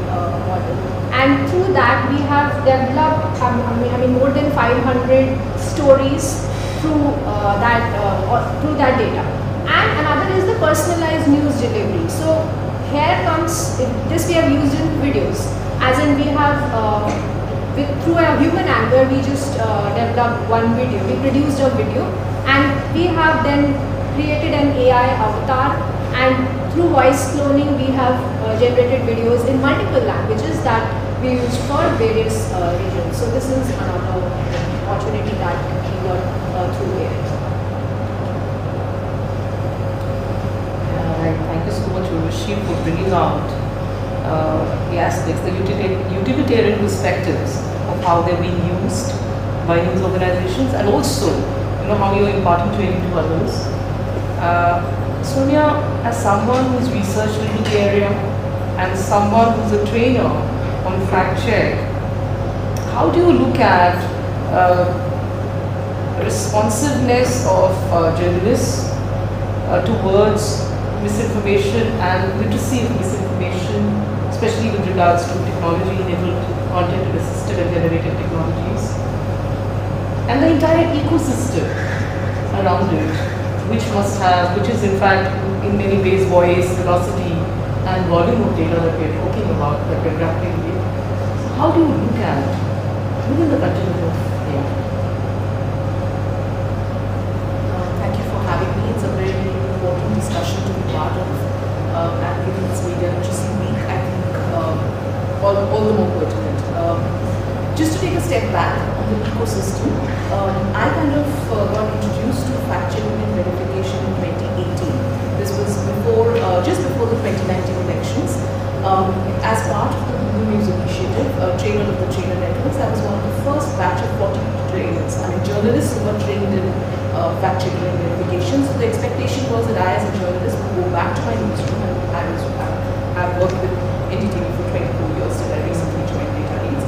model. And through that, we have developed, more than 500 stories through through that data. And another is the personalized news delivery. So here comes, this we have used in videos. As in we have, through a human angle, we just developed one video. We produced a video, and we have then created an AI avatar, and through voice cloning, we have generated videos in multiple languages that we use for various regions. So this is another opportunity that we got through AI. Thank you so much, Urvashi, for bringing out the aspects, the utilitarian perspectives of how they're being used by news organizations, and also, how you're imparting training to others. Sonia, as someone who's researched into the area and someone who's a trainer on fact check, how do you look at responsiveness of journalists towards misinformation and literacy of misinformation, especially with regards to technology-enabled content and assisted and generated technologies, and the entire ecosystem around it, which is in fact in many ways voice, velocity, and volume of data that we're talking about, that we're grappling with. So how do you look at within the continuum of AI? Thank you for having me. It's a very important discussion to be part of, and given this Media Literacy Week, I think all the more pertinent. Just to take a step back on the ecosystem, I kind of got introduced to fact-checking and verification in 2018. This was just before the 2019 elections. As part of the Google News Initiative, trainer of the trainer networks, I was one of the first batch of 40 trainers. Journalists who were trained in fact-checking and verification. So the expectation was that I, as a journalist, would go back to my newsroom, and I've worked with NDTV for 24 years till I recently joined Data Leads.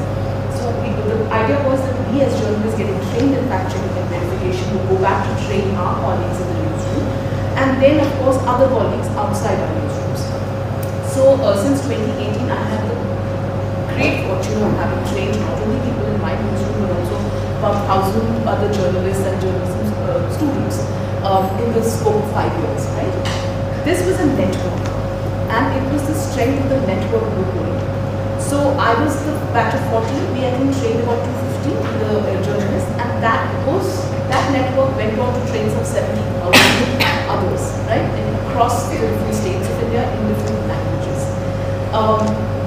So the idea was that we as journalists getting trained in fact-checking and verification would go back to train our colleagues in the newsroom, and then of course other colleagues outside our newsrooms. So since 2018, I have the great fortune of having trained not only people in my newsroom but also about 1,000 other journalists and journalism students in the scope of 5 years, right? This was a network, and it was the strength of the network we were building. So I was the batch of 40, we I think trained about 250 journalists, and that network went on to train some 70,000 others, right? Across the different states of India in different languages.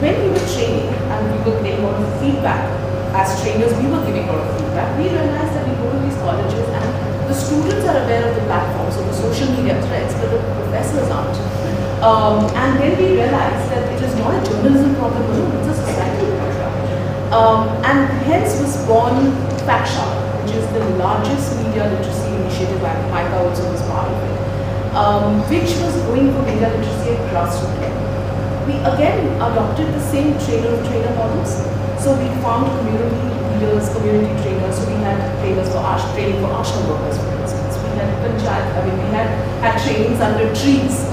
When we were training and we were getting a lot of feedback, as trainers we were giving a lot of feedback, we realized that we go to these colleges and the students are aware of the platforms, so the social media threads, but the professors aren't. And then we realized that it is not a journalism problem alone, it's a societal problem. And hence was born FactShark, which is the largest media literacy initiative, and MICA also was part of it, which was going for media literacy at grassroots level. We again adopted the same trainer models. So we found community leaders, community trainers. So we had trainers for training for ASHA workers, for instance. We had panchayat. I mean, we had trainings under trees,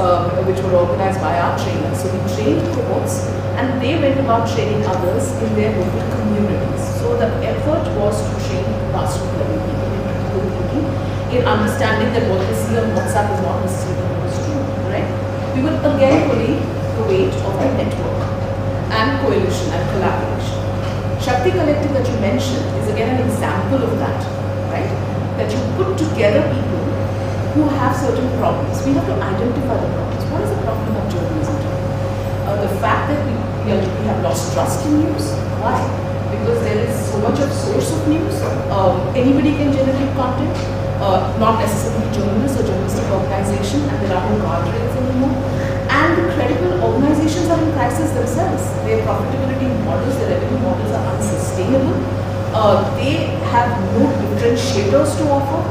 which were organized by our trainers. So we trained cohorts, and they went about training others in their local communities. So the effort was to train grassroots level people in critical thinking, in understanding that what they see on WhatsApp is not necessarily true, right? We will again bully the weight of the network and coalition and collaboration. Shakti Collective that you mentioned is again an example of that, right? That you put together people who have certain problems. We have to identify the problems. What is the problem of journalism today? The fact that we have lost trust in news. Why? Because there is so much of source of news. Anybody can generate content, not necessarily journalists or journalistic organization, and there are no guardrails anymore. And the credible organizations are in crisis themselves. Their profitability models, their revenue models are unsustainable. They have no differentiators to offer.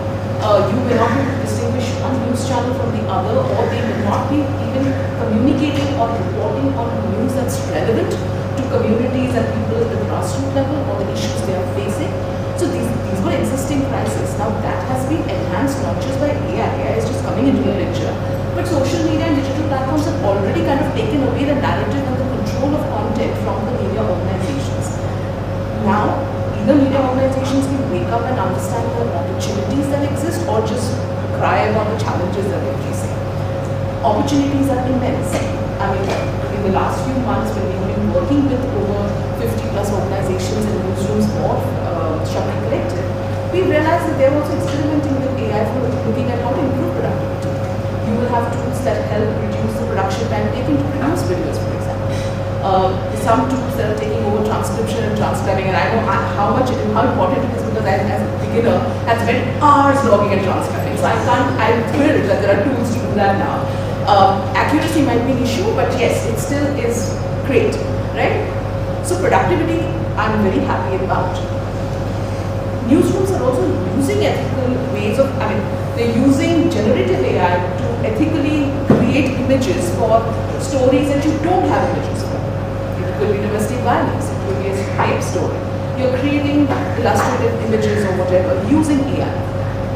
You may not be able to distinguish one news channel from the other, or they may not be even communicating or reporting on news that's relevant to communities and people at the grassroots level or the issues they are facing. So these were existing crises. Now that has been enhanced not just by AI. AI is just coming into the picture, but social media and digital platforms have already kind of taken away the narrative and the control of content from the media organizations. Now, either media organizations can wake up and understand the opportunities that exist, or just cry about the challenges that they're facing. Opportunities are immense. I mean, in the last few months when we've been working with over 50 plus organizations and newsrooms for Shakti Collective, we realized that they're also experimenting with AI for looking at how to improve productivity. You will have tools that help reduce the production time taken to produce videos, for example. Some tools that are taking over transcription and transcribing, and I know how important it is, because I, as a beginner, have spent hours logging and transcribing. So I'm thrilled that there are tools to do that now. Accuracy might be an issue, but yes, it still is great, right? So productivity, I'm very happy about. Newsrooms are also using ethical ways of, they're using generative AI to ethically create images for stories that you don't have images for. It could be domestic violence, it could be a rape story. You're creating illustrative images or whatever using AI.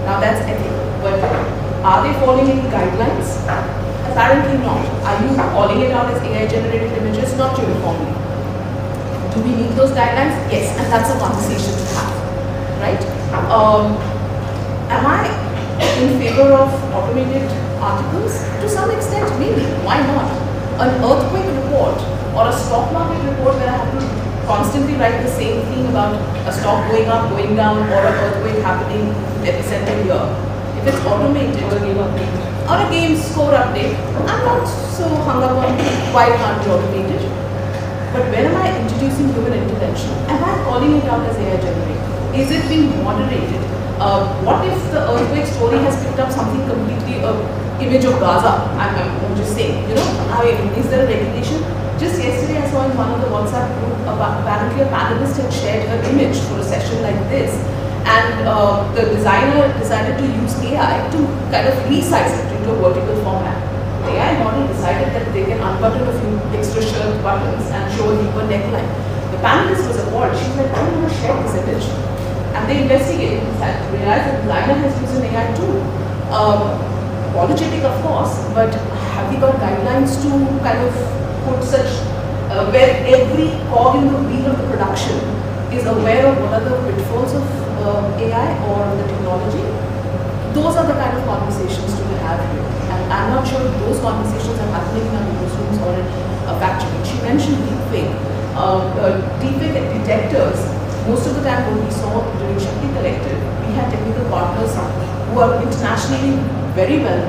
Now that's ethical, but are they following any guidelines? Apparently not. Are you calling it out as AI generated images? Not uniformly. Do we need those guidelines? Yes, and that's a conversation to have, right? Am I in favor of automated articles? To some extent, maybe. Why not? An earthquake report or a stock market report where I have to constantly write the same thing about a stock going up, going down, or an earthquake happening in the epicenter here. If it's automated, or a game score update, I'm not so hung up on why it can't be automated. But when am I introducing human intervention? Am I calling it out as AI generated? Is it being moderated? What if the earthquake story has picked up something completely, image of Gaza? I'm just saying, is there a regulation? Just yesterday I saw in one of the WhatsApp group, apparently a panelist had shared her image for a session like this, and the designer decided to use AI to kind of resize it into a vertical format. The AI model decided that they can unbutton a few extra shirt buttons and show a deeper neckline. The panelist was appalled. She said, I don't want to share this image. And they investigated and realized that the designer has used an AI tool. Apologetic, of course, but have we got guidelines to kind of put such, where every cog in the wheel of the production is aware of what are the pitfalls of AI or the technology? Those are the kind of conversations to have here. And I'm not sure if those conversations are happening in our newsrooms or in factory. She mentioned deepfake. Deepfake detectors, most of the time when we saw during Shakti Collective, we had technical partners who are internationally very well,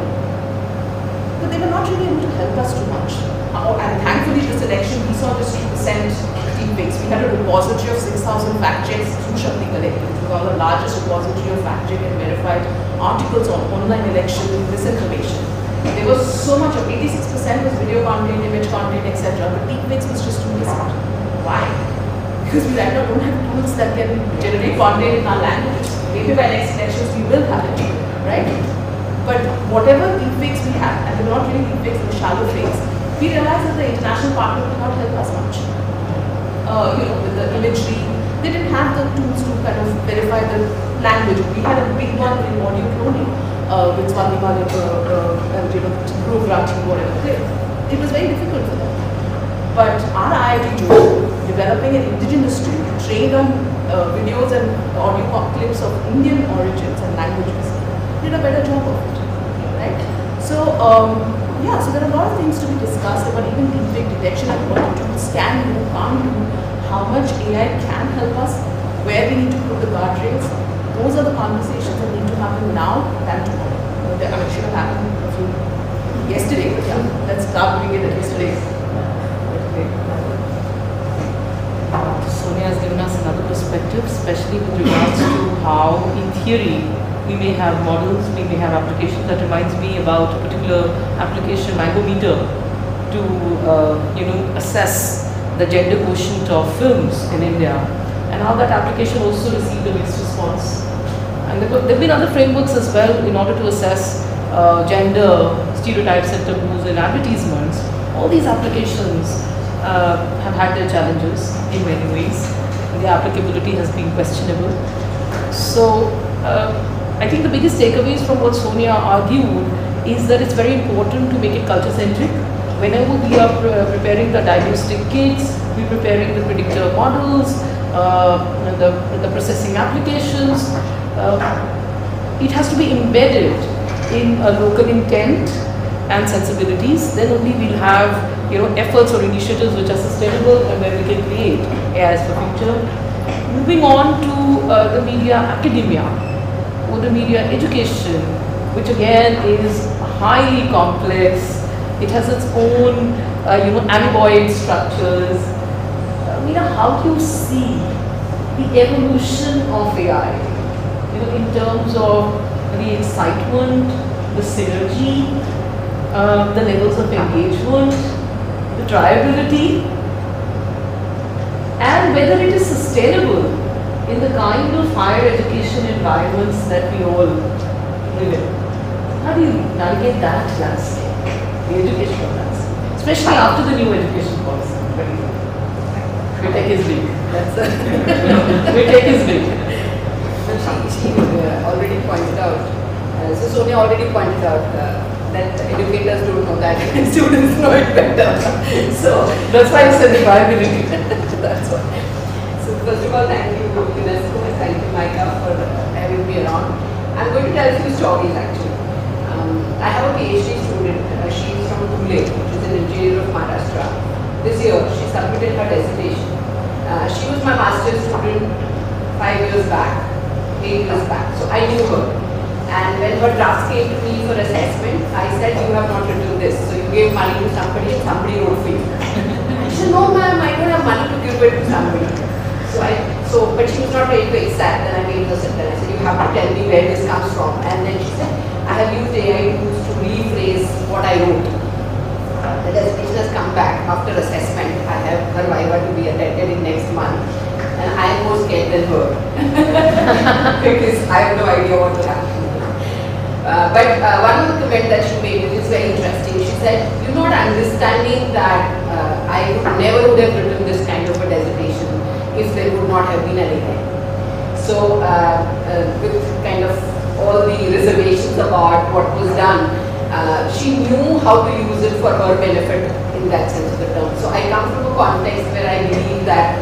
but they were not really able to help us too much. And thankfully this election we saw just 2% deepfakes. We had a repository of 6,000 fact checks through Shakti Collective. We got the largest repository of fact check and verified articles on online election misinformation. There was so much of 86% was video content, image content, etc. But deepfakes was just 2%. Why? Because we right now don't have tools that can generate content in our language. Maybe by next elections we will have it, right? But whatever deepfakes we have, and they're not really deepfakes in the shallow phase, we realized that the international partner could not help us much. With the imagery, they didn't have the tools to kind of verify the language. We had a big one in audio cloning. with Swati group writing, whatever. It was very difficult for them. But our IIT developing an indigenous team trained on videos and audio clips of Indian origins and languages, did a better job of it, right? So, yeah, so there are a lot of things to be discussed about even deepfake detection and what tools can do, can't do, how much AI can help us, where we need to put the guardrails. Those are the conversations that need to happen now than tomorrow. I mean, it should have happened yesterday, but yeah, let's start doing it at least today. Sonia has given us another perspective, especially with regards to how, in theory, we may have models, we may have applications. That reminds me about a particular application, Mangometer, to assess the gender quotient of films in India, and how that application also received a mixed response. And there have been other frameworks as well in order to assess gender stereotypes and taboos in advertisements. All these applications have had their challenges in many ways. The applicability has been questionable. So I think the biggest takeaways from what Sonia argued is that it's very important to make it culture-centric. Whenever we are preparing the diagnostic kits, we're preparing the predictor models, the processing applications, it has to be embedded in a local intent and sensibilities. Then only we'll have efforts or initiatives which are sustainable and where we can create AIs for future. Moving on to the media academia or the media education, which again is highly complex. It has its own amoeboid structures. Meena, how do you see the evolution of AI? In terms of the excitement, the synergy, the levels of engagement, the triability, and whether it is sustainable in the kind of higher education environments that we all live in. How do you navigate that landscape, the educational landscape, especially after the new education policy? We take his lead. We take his lead. She already pointed out, so Sonia already pointed out that educators don't know that, students know it better. So that's why I said the viability. That's why. So first of all, thank you UNESCO and thank you MICA for having me around. I'm going to tell a few stories actually. I have a PhD student, she is from Dhule, which is an interior of Maharashtra. This year, she submitted her dissertation. She was my master's student 8 years back. So I knew her. And when her drafts came to me for assessment, I said, you have not written this. So you gave money to somebody and somebody wrote for you. She said, no ma'am, I don't have money to give it to somebody. But she was not very exact. Then I made her sit there. I said, you have to tell me where this comes from. And then she said, I have used AI tools to rephrase what I wrote. The dissertation has come back after assessment. I have her viva to be attended in next month. And I am more scared than her. Because I have no idea what will happen. But one of the comments that she made, which is very interesting, she said, you're not understanding that I never would have written this kind of a dissertation if there would not have been an AI. So with kind of all the reservations about what was done, she knew how to use it for her benefit in that sense of the term. So I come from a context where I believe that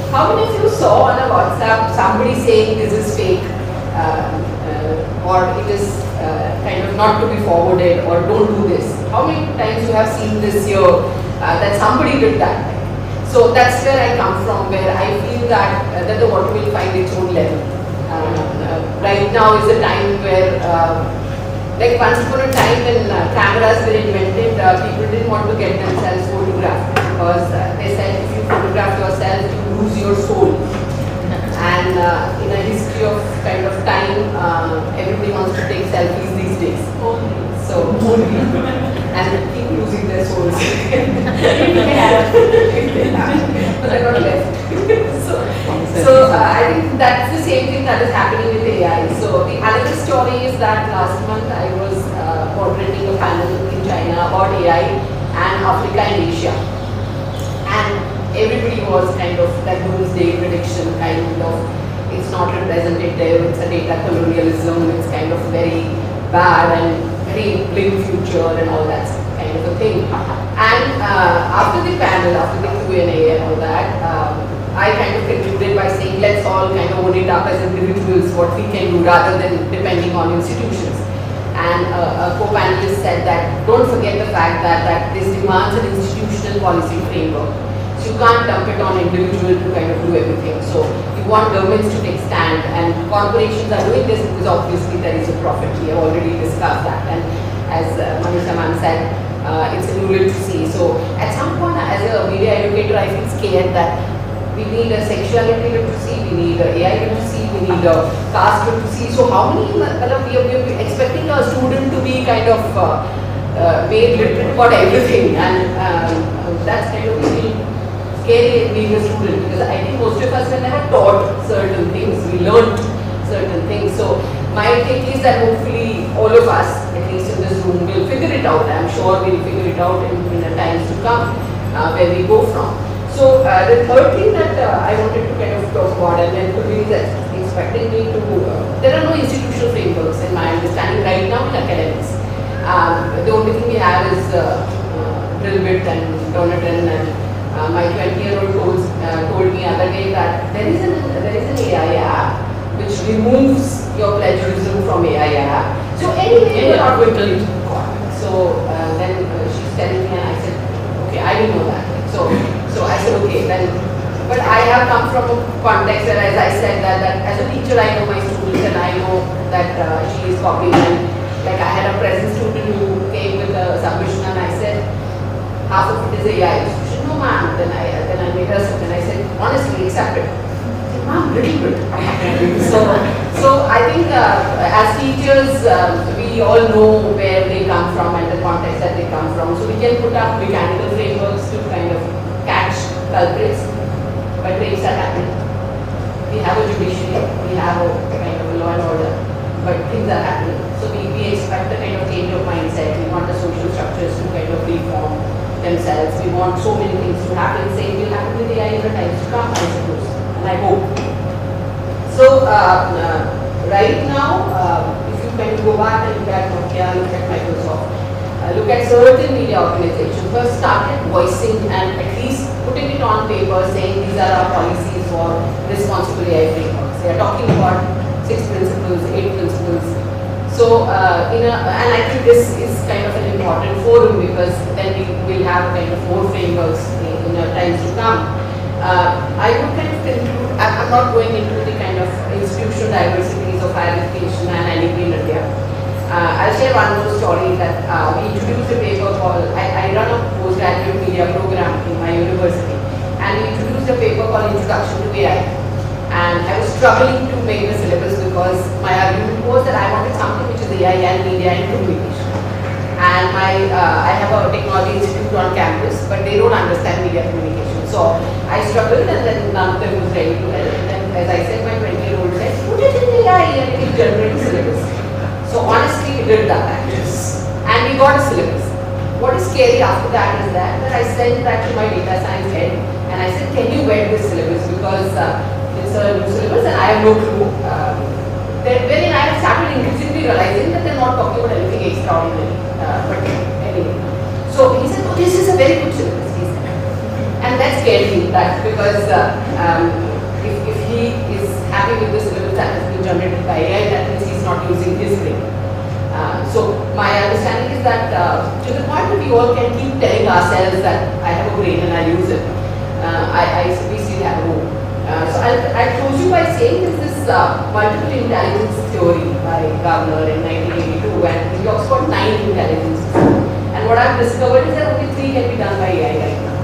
how many of you saw on a WhatsApp somebody saying this is fake or it is kind of not to be forwarded or don't do this? How many times you have seen this here that somebody did that? So that's where I come from, where I feel that the water will find its own level. Right now is a time where, like once upon a time when cameras were invented, people didn't want to get themselves photographed because they said if you photograph yourself, you lose your soul. And in a history of kind of time, everybody wants to take selfies these days. So only, and keep losing their souls. But they're not left. So I think that's the same thing that is happening with AI. So the other story is that last month I was moderating a panel in China about AI and Africa and Asia. And everybody was kind of that doomsday prediction kind of, it's not representative, it's a data colonialism, it's kind of very bad and very bleak future and all that kind of a thing. And after the panel, after the Q&A and all that, I kind of concluded by saying let's all kind of own it up as individuals what we can do rather than depending on institutions. And a co-panelist said that don't forget the fact that this demands an institutional policy framework. So you can't dump it on individual to kind of do everything. So you want governments to take stand, and corporations are doing this because obviously there is a profit. We have already discussed that. And as Manisha ma'am said, it's a new literacy. So at some point as a media educator, I feel scared that we need a sexuality literacy, we need a AI literacy, we need a caste literacy. So how many, we are expecting a student to be kind of made literate about everything, and that's kind of really scary being a student, because I think most of us were never taught certain things, we learned certain things. So my take is that hopefully all of us, at least in this room, will figure it out. I'm sure we'll figure it out in the times to come, where we go from. So the third thing that I wanted to kind of talk about, and then Kulveer is expecting me to, there are no institutional frameworks in my understanding right now in academics. The only thing we have is drill bit and Donaton, and my 20-year-old told me other day that there is an AI app which removes your plagiarism from AI app. So anyway, you're not going to leave. So then she's telling me, and I said, okay, I didn't know that. So I said, okay, then, but I have come from a context where, as I said, that as a teacher I know my students and I know that she is copying. And like I had a present student who came with a submission and I said, half of it is AI. She said, no ma'am. Then I made her sit and I said, honestly, accept it. Ma'am, little bit. So I think as teachers, we all know where they come from and the context that they come from. So we can put up mechanical frameworks to kind of catch culprits, but rapes are happening. We have a judiciary, we have a kind of a law and order, but things are happening. So we expect a kind of change of mindset. We want the social structures to kind of reform themselves. We want so many things to happen. Same will happen with AI in the times to come, I suppose, and I hope. So right now, if you can go back and look at Nokia, look at Microsoft, look at certain media organizations who have started voicing and at least putting it on paper, saying these are our policies for responsible AI frameworks. They are talking about 6 principles, 8 principles. So, and I think this is kind of an important forum, because then we will have kind of more frameworks in times to come. I would kind of conclude, I'm not going into the kind of institutional diversities of higher education and NEP in India. I'll share one more story that we introduced a paper called, I run a postgraduate media program in my university, and we introduced a paper called Introduction to AI. And I was struggling to make the syllabus because my argument was that I wanted something which is AI and media and communication. And I have a technology institute on campus, but they don't understand media communication. So I struggled, and then none of them was ready to help. And then, as I said, my 20-year-old said, put it in AI and it will generate a syllabus. So honestly, we did that. Yes. And we got a syllabus. What is scary after that is that I sent that to my data science head, and I said, can you vet this syllabus, because it's a new syllabus and I have no clue. Wherein I have started increasingly realizing that they're not talking about anything extraordinary. But anyway. So he said, oh, this is a very good syllabus, he said. And that scared me, that because if he is happy with the syllabus that has been generated by AI, that means he's not using his brain. So my understanding is that to the point that we all can keep telling ourselves that I have a brain and I use it, we still have a room. So I'll close you by saying this multiple intelligence theory by Gardner in 1982, and he talks about 9 intelligences. And what I've discovered is that only 3 can be done by AI right now.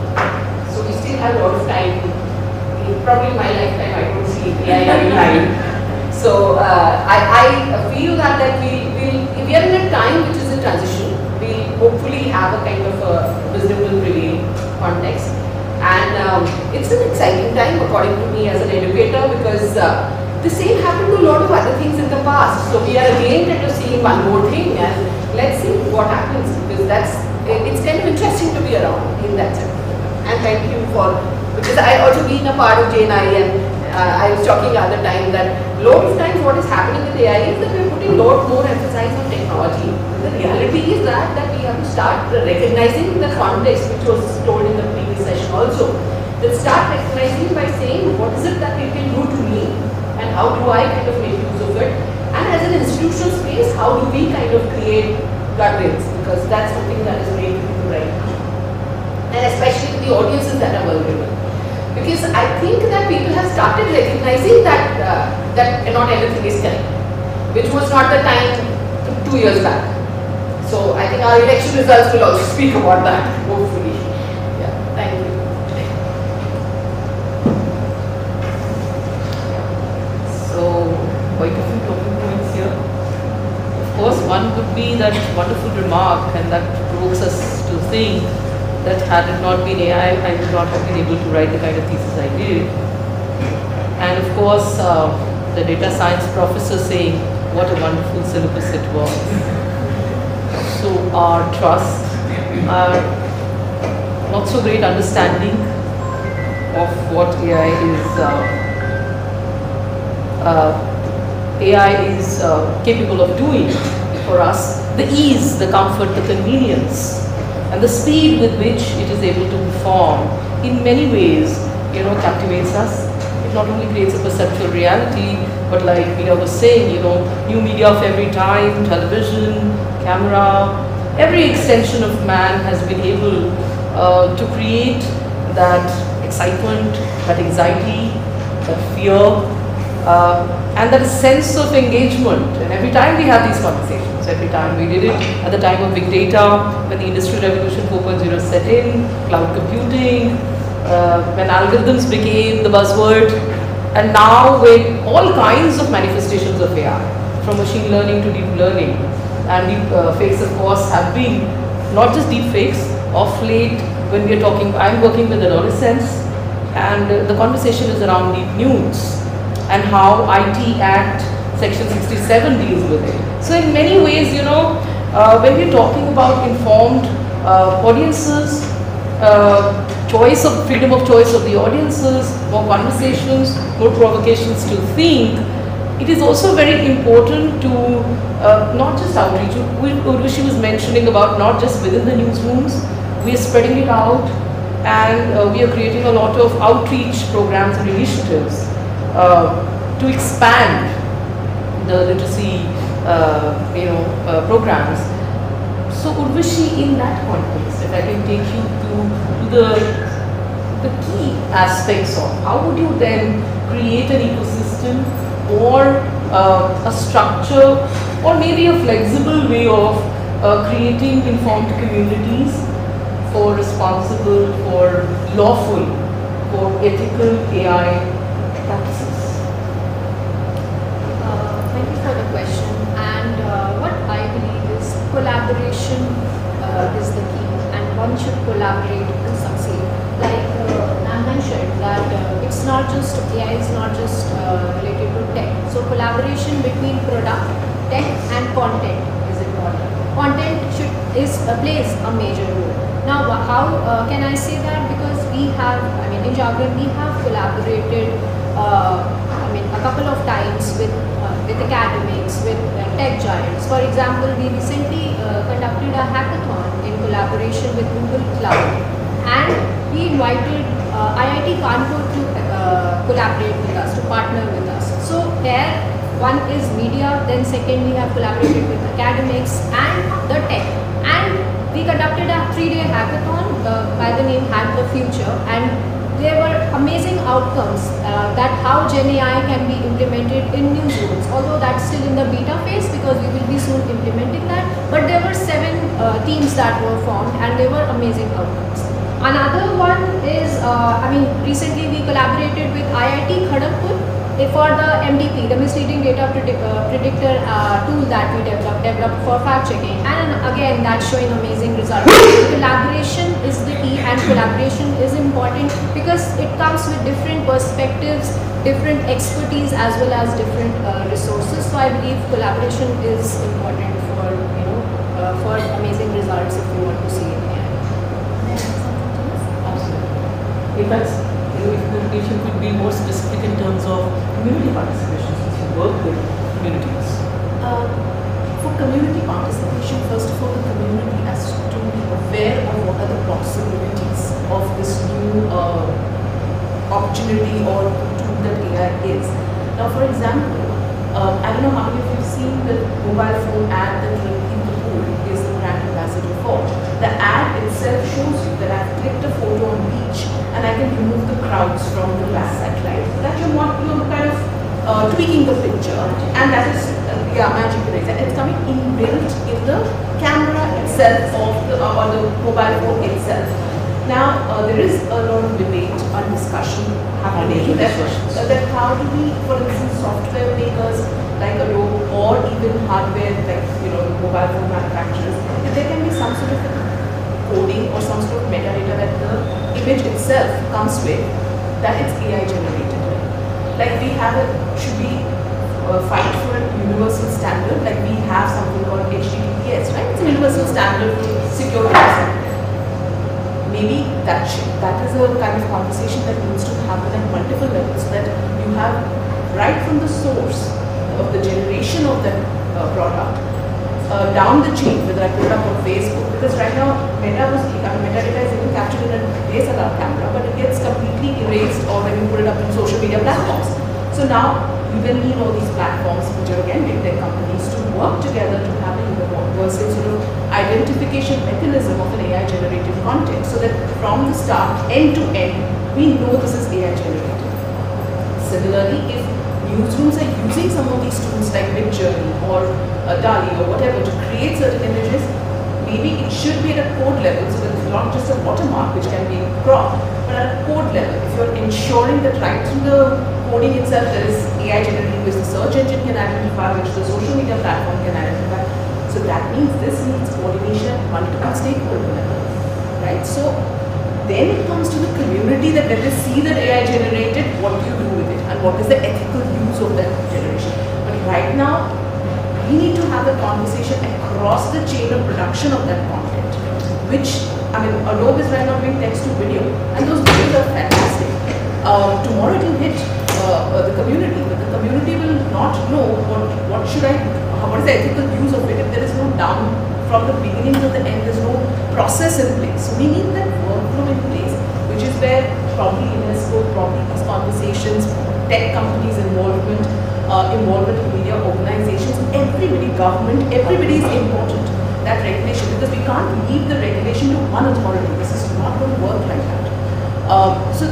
So we still have a lot of time. Probably in my lifetime I don't see AI having 9. So I feel that we are in a time which is a transition. We'll hopefully have a kind of a wisdom will prevail context. And it's an exciting time according to me as an educator, because the same happened to a lot of other things in the past. So we are again kind of seeing one more thing, and let's see what happens, because it's kind of interesting to be around in that sense. And thank you for, because I also been a part of JNI, and I was talking the other time that a lot of times what is happening with AI is that we're putting a lot more emphasis on technology. The reality is that we have to start recognizing the context, which was told in the previous session also. That start recognizing by saying what is it that it can do to me and how do I kind of make use of it. And as an institutional space, how do we kind of create guardrails, because that's something that is very critical right now. And especially with the audiences that are vulnerable. Because I think that people have started recognizing that that not everything is correct, which was not the time 2 years back. So I think our election results will also speak about that, hopefully. Yeah, thank you. So, quite a few talking points here. Of course, one would be that wonderful remark, and that provokes us to think that had it not been AI, I would not have been able to write the kind of thesis I did. And of course, the data science professor saying what a wonderful syllabus it was. So our trust, our not so great understanding of what AI is capable of doing for us, the ease, the comfort, the convenience, and the speed with which it is able to perform in many ways, captivates us. It not only creates a perceptual reality, but like Meera was saying, new media of every time, television, camera, every extension of man has been able to create that excitement, that anxiety, that fear, and that sense of engagement. And every time we have these conversations, every time we did it at the time of big data, when the Industrial Revolution 4.0 set in, cloud computing, when algorithms became the buzzword, and now with all kinds of manifestations of AI, from machine learning to deep learning. And deep fakes, of course, have been not just deep fakes. Of late, when we are talking, I'm working with adolescents, and the conversation is around deep nudes and how IT Act Section 67 deals with it. So in many ways, when we're talking about informed audiences, freedom of choice of the audiences, more conversations, more provocations to think, it is also very important to not just outreach. Urvashi was mentioning about not just within the newsrooms, we are spreading it out, and we are creating a lot of outreach programs and initiatives to expand the literacy programs. So Urvashi, in that context, if I can take you to the key aspects of how would you then create an ecosystem or a structure or maybe a flexible way of creating informed communities for responsible, for lawful, for ethical AI practices? Thank you for the question. And what I believe is collaboration is the key, and one should collaborate to succeed. Like I mentioned that it's not just AI is not just related to tech. So collaboration between product, tech, and content is important. Content plays a major role. Now, how can I say that? Because we have, in Jagran, we have collaborated, a couple of times with academics, with tech giants. For example, we recently conducted a hackathon in collaboration with Google Cloud, and we invited IIT Kanpur to collaborate with us, to partner with us. So there, one is media, then second we have collaborated with academics and the tech. And we conducted a 3-day hackathon by the name Hack the Future, and there were amazing outcomes that how Gen AI can be implemented in newsrooms, although that's still in the beta phase because we will be soon implementing that. But there were 7 teams that were formed, and they were amazing outcomes. Another one is, recently we collaborated with IIT Kharagpur for the MDP, the misleading data predictor tool that we developed for fact checking, and again that's showing amazing results. Collaboration is the key, and collaboration is important because it comes with different perspectives, different expertise, as well as different resources. So I believe collaboration is important for amazing results if you want to see it. In fact, if you could be more specific in terms of community participation, since you work with communities. For community participation, first of all, the community has to be aware of what are the possibilities of this new opportunity or tool that AI is. Now, for example, I don't know how many of you have seen the mobile phone ad that in the pool is the brand ambassador for. The ad itself shows you that I've clicked a photo on beach and I can remove the crowds from the backside, right? That you're kind of tweaking the picture, and that is magic eraser. It's coming inbuilt in the camera itself of the or the mobile phone itself. Now there is a lot of debate and discussion happening that how do we, for instance, software makers like Adobe or even hardware like mobile phone manufacturers, if there can be some sort of coding or some sort of metadata that the image itself comes with, that it's AI generated. Like we have should we fight for a universal standard? Like we have something called HTTPS, right? It's a universal standard for security. Maybe that is a kind of conversation that needs to happen at multiple levels, so that you have right from the source of the generation of that product down the chain, whether I put it up on Facebook, because right now metadata is even captured in a DSLR camera, but it gets completely erased or when you put it up on social media platforms. So now you will need all these platforms, which are again big tech companies, to work together to have a universal sort of identification mechanism of an AI generated content, so that from the start, end to end, we know this is AI generated. Similarly, if newsrooms are using some of these tools like Midjourney or DALI or whatever to create certain images, maybe it should be at a code level, so that it's not just a watermark which can be cropped, but at a code level. If you're ensuring that right through the coding itself there is AI generated, which the search engine can identify, which the social media platform can identify. So that means this needs coordination at multiple stakeholder level, right? So then it comes to the community, that when they see that AI generated, what do you do with it, and what is the ethical use of that generation? But right now, we need to have a conversation across the chain of production of that content, which, Adobe is right now doing text to video, and those videos are fantastic. Tomorrow it will hit the community, but the community will not know what should I do, what is the ethical use of it if there is no down from the beginning to the end, there's no process in place. So we need that workflow in place, which is where probably UNESCO, probably these conversations, tech companies' involvement in media organizations, everybody, government, everybody is important. That regulation, because we can't leave the regulation to one authority. This is not going to work like that. So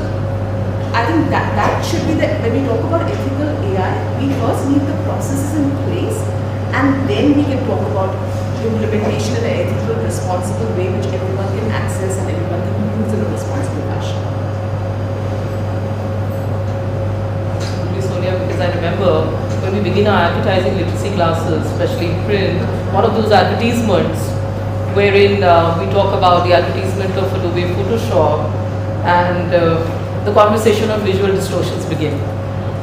I think that should be when we talk about ethical AI, we first need the processes in place, and then we can talk about implementation in an ethical, responsible way, which everyone can access and everyone can use in a responsible fashion. Sonia, because I remember when we begin our advertising literacy classes, especially in print, one of those advertisements wherein we talk about the advertisement of Adobe Photoshop, and the conversation of visual distortions begin.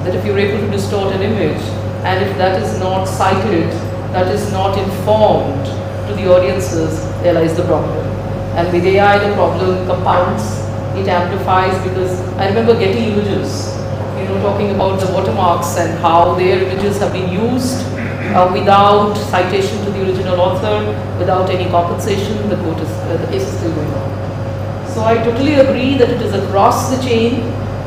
That if you're able to distort an image, and if that is not cited, that is not informed to the audiences, there lies the problem. And with AI, the problem compounds, it amplifies, because I remember Getty Images, talking about the watermarks and how their images have been used without citation to the original author, without any compensation. The case is still going on. So I totally agree that it is across the chain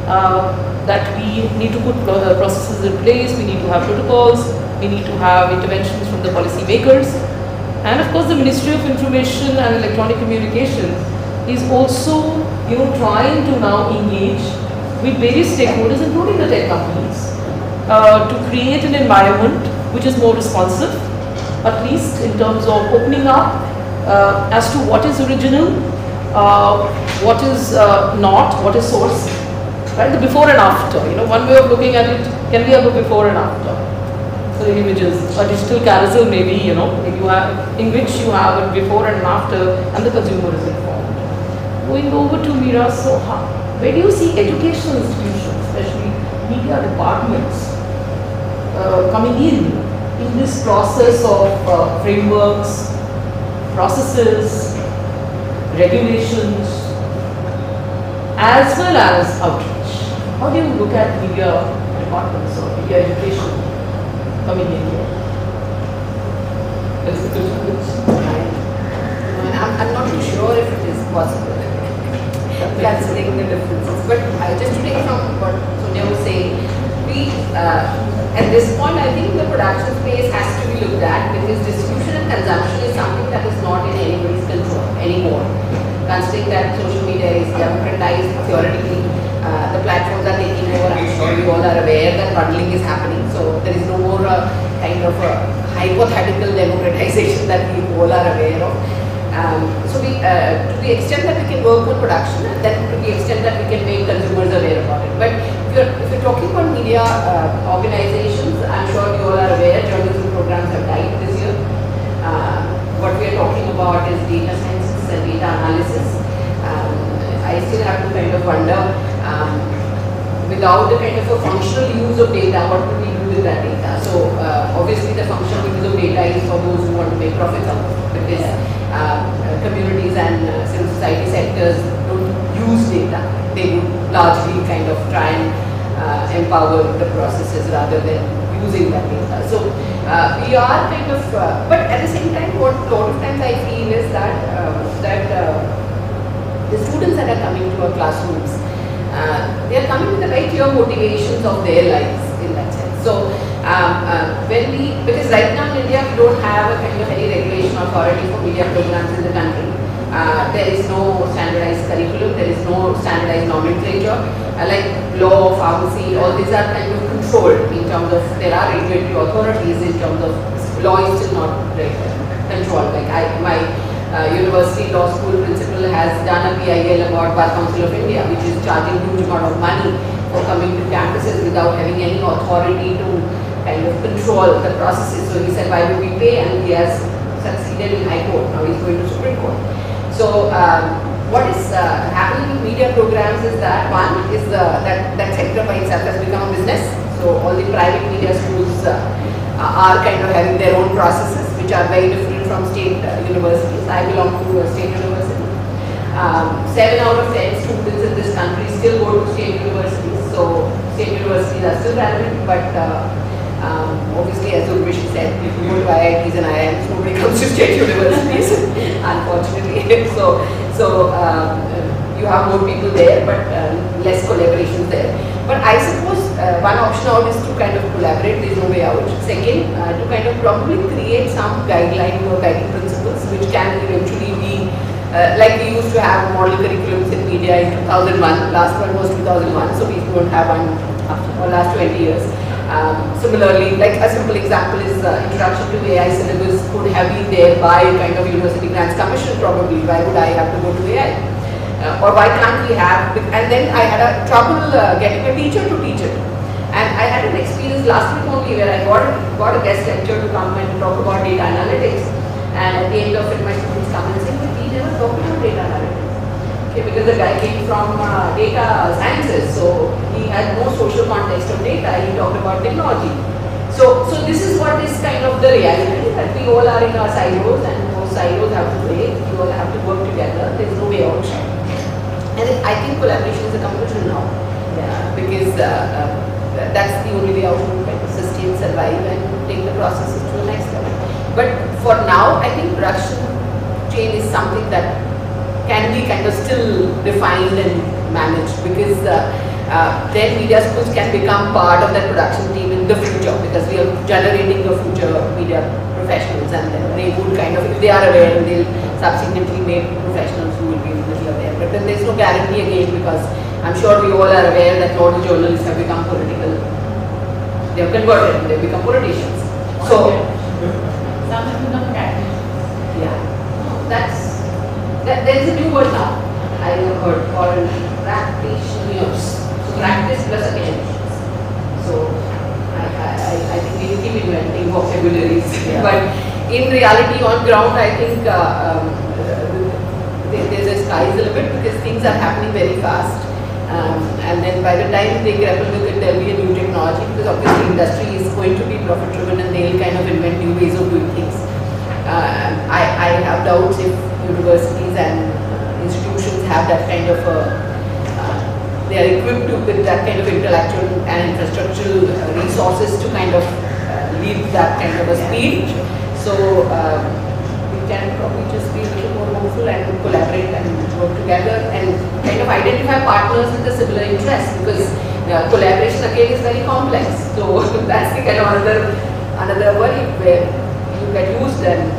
that we need to put processes in place, we need to have protocols, we need to have interventions from the policy makers, and of course the Ministry of Information and Electronic Communication is also trying to now engage with various stakeholders, including the tech companies, to create an environment which is more responsive, at least in terms of opening up as to what is original, what is not, what is source. Right, the before and after. One way of looking at it can be a before and after. So the images, a digital carousel maybe, in which you have a before and after, and the consumer is informed. Going over to Mira, so where do you see educational institutions, especially media departments, coming in this process of frameworks, processes, regulations, as well as outreach? how do you look at media departments or media education coming in here? I'm not too sure if it is possible, considering the differences. But just to take from what Sonia was saying, we, at this point, I think the production space has to be looked at because distribution and consumption is something that is not in anybody's control anymore. Considering that social media is democratized theoretically, the platforms are taking over. I'm sure you all are aware that bundling is happening. So there is no more kind of hypothetical democratization that we all are aware of. So we, to the extent that we can work on production, and then to the extent that we can make consumers aware about it. But if you're talking about media organizations, I'm sure you all are aware journalism programs have died this year. What we are talking about is data sciences and data analysis. I still have to kind of wonder, without the kind of a functional use of data, what do we do with that data? So obviously the functional use of data is for those who want to make profits out of it, because communities and civil society sectors don't use data. They would largely kind of try and empower the processes rather than using that data. So we are kind of, but at the same time, what a lot of times I feel is that the students that are coming to our classrooms, they are coming with the right clear motivations of their lives in that sense. So because right now in India we don't have a kind of any regulation authority for media programs in the country. There is no standardized curriculum, there is no standardized nomenclature. Like law, pharmacy, all these are kind of controlled in terms of, there are regulatory authorities in terms of, law is still not controlled. Like my university law school principal has done a PIL about Bar Council of India, which is charging huge amount of money for coming to campuses without having any authority to kind of control the processes. So he said, why would we pay? And he has succeeded in High Court. Now he's going to Supreme Court. So what is happening with media programs is that one is that sector by itself has become a business. So all the private media schools are kind of having their own processes, which are very different from state universities. I belong to a state university. 7 out of 10 students in this country still go to state universities. So state universities are still relevant, but obviously, as Urvish said, people go to IITs and IIMs, nobody comes to state universities, unfortunately. So you have more people there, but less collaboration there. But I suppose one option out is to kind of collaborate, there is no way out. Second, to kind of probably create some guidelines or guiding principles which can eventually be, like we used to have model curriculums in media in 2001, last one was 2001, so we don't have one after last 20 years. Similarly, like a simple example is introduction to AI syllabus could have been there by kind of University Grants Commission probably. Why would I have to go to AI? Or why can't we have, and then I had a trouble getting a teacher to teach it. And I had an experience last week only where I got a guest lecturer to come and talk about data analytics. And at the end of it, my students come and say, but we never talked about data analytics. Okay, because the guy came from data sciences, so he had no social context of data, he talked about technology. So this is what is kind of the reality, that we all are in our silos and those silos have to play, we all have to work together, there is no way out. And I think collaboration is a compulsion now, because that's the only way out to kind of sustain, survive and take the processes to the next level. But for now, I think production chain is something that can be kind of still defined and managed, because then media schools can become part of that production team in the future, because we are generating the future media professionals, and then they would kind of, if they are aware, they'll subsequently make professionals who will be little aware. But then there's no guarantee again, because I'm sure we all are aware that a lot of journalists have become political. They have converted and they have become politicians. So some have become academics. Yeah, there is a new word now. I have heard called practitioners. So practice plus academics. So I think we keep inventing vocabularies. Yeah. But in reality, on ground, I think there's a sky is a limit, because things are happening very fast. And then by the time they grapple with it, there will be a new technology, because obviously industry is going to be profit driven and they'll kind of invent new ways of doing things. I have doubts if universities and institutions have that kind of they are equipped with that kind of intellectual and infrastructural resources to kind of lead that kind of a speed. So we can probably just be a little more hopeful and collaborate and work together and kind of identify partners with a similar interest, because collaboration again is very complex. So that's the kind of another worry where you get used and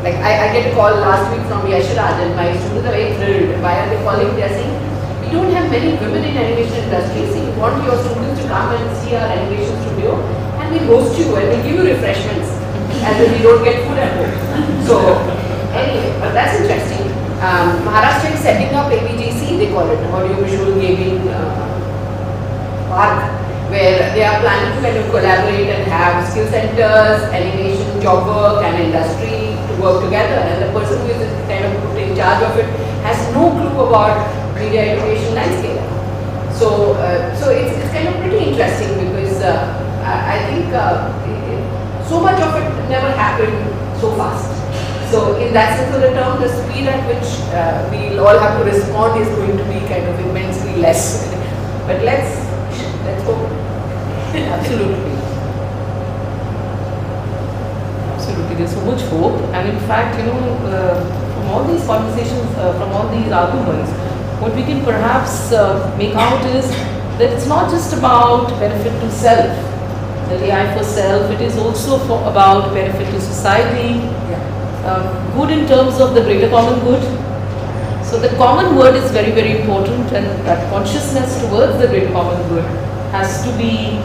like I get a call last week from Yashraj, and my students are very thrilled. Why are they calling? They are saying, we don't have many women in animation industry, so we want your students to come and see our animation studio, and we host you and we give you refreshments, as if you don't get food at home. So anyway, but that's interesting. Maharashtra is setting up AVGC, they call it, Audio Visual Gaming Park, where they are planning to kind of collaborate and have skill centers, animation, job work and industry to work together, and the person who is kind of put in charge of it has no clue about media education landscape. So it's kind of pretty interesting, because I think so much of it never happened so fast. So in that sense of the term, the speed at which we'll all have to respond is going to be kind of immensely less. But let's hope. Absolutely. Absolutely. There's so much hope, and in fact, from all these conversations, from all these arguments, what we can perhaps make out is that it's not just about benefit to self, the AI for self, it is also about benefit to society, good in terms of the greater common good. So the common word is very, very important, and that consciousness towards the greater common good has to be,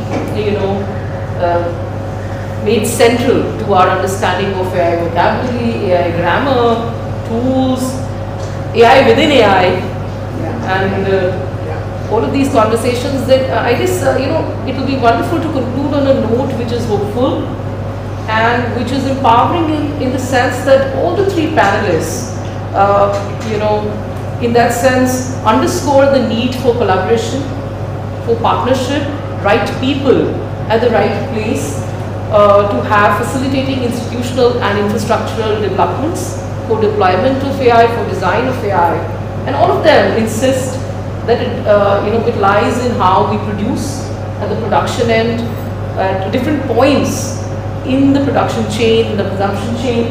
made central to our understanding of AI vocabulary, AI grammar, tools, AI within AI, and all of these conversations that I guess, it will be wonderful to conclude on a note which is hopeful and which is empowering in the sense that all the three panelists, in that sense, underscore the need for collaboration, for partnership, right people at the right place, to have facilitating institutional and infrastructural developments for deployment of AI, for design of AI, and all of them insist that it lies in how we produce at the production end, at different points in the production chain, in the consumption chain,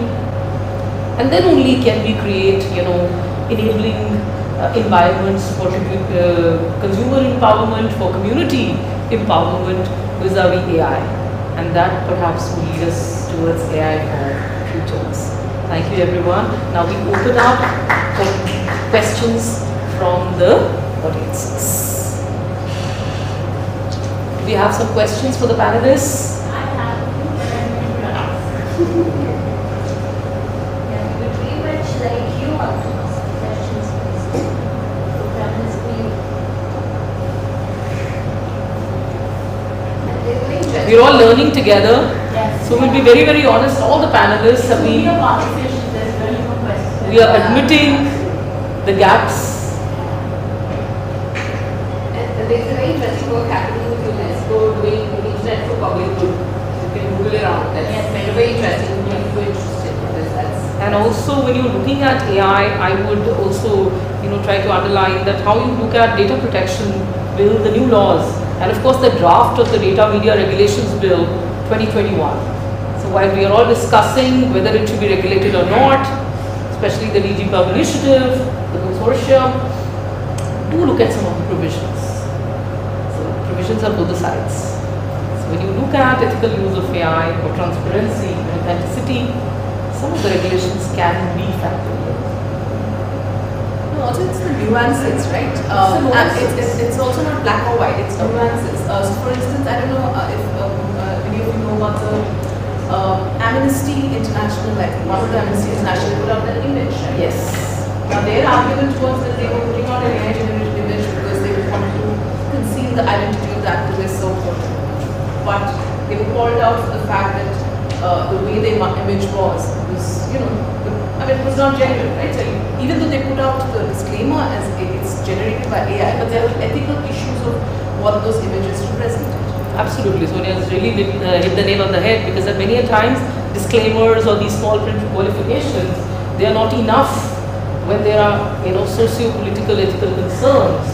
and then only can we create, enabling environments for consumer empowerment, for community empowerment vis-a-vis AI, and that perhaps will lead us towards AI for futures. Thank you, everyone. Now we open up for questions from the audiences. Do we have some questions for the panelists? I have a few, but I'm going to ask. Yeah, we would pretty much like you all to ask questions, please. Program is for you. We're all learning together. Yes. So we'll be very, very honest. All the panelists have been. We are admitting the gaps. And there's a very interesting work happening with UNESCO doing internet for public good. You can Google around. That's kind of very interesting. If you're interested in this, And also, when you're looking at AI, I would also, try to underline that how you look at data protection bill, the new laws, and of course the draft of the Data Media Regulations Bill 2021. So while we are all discussing whether it should be regulated or not, especially the DG Pub initiative, the consortium, do look at some of the provisions. So provisions are both the sides. So when you look at ethical use of AI or transparency and authenticity, some of the regulations can be factored in. No, also it's the nuances, right? It's also not black or white, it's nuances. So for instance, I don't know if any of you know about the Amnesty International, like one of the Amnesty International put out an image, right? Yes. Now their argument was that they were putting out an AI-generated image because they wanted to conceal the identity of the activists so forth. But they were called out for the fact that the way the image was, it was not genuine, right? So even though they put out the disclaimer as it's generated by AI, but there were ethical issues of what those images represented. Absolutely, Sonia has really hit the nail on the head, because at many a times disclaimers or these small print qualifications, they are not enough when there are socio-political ethical concerns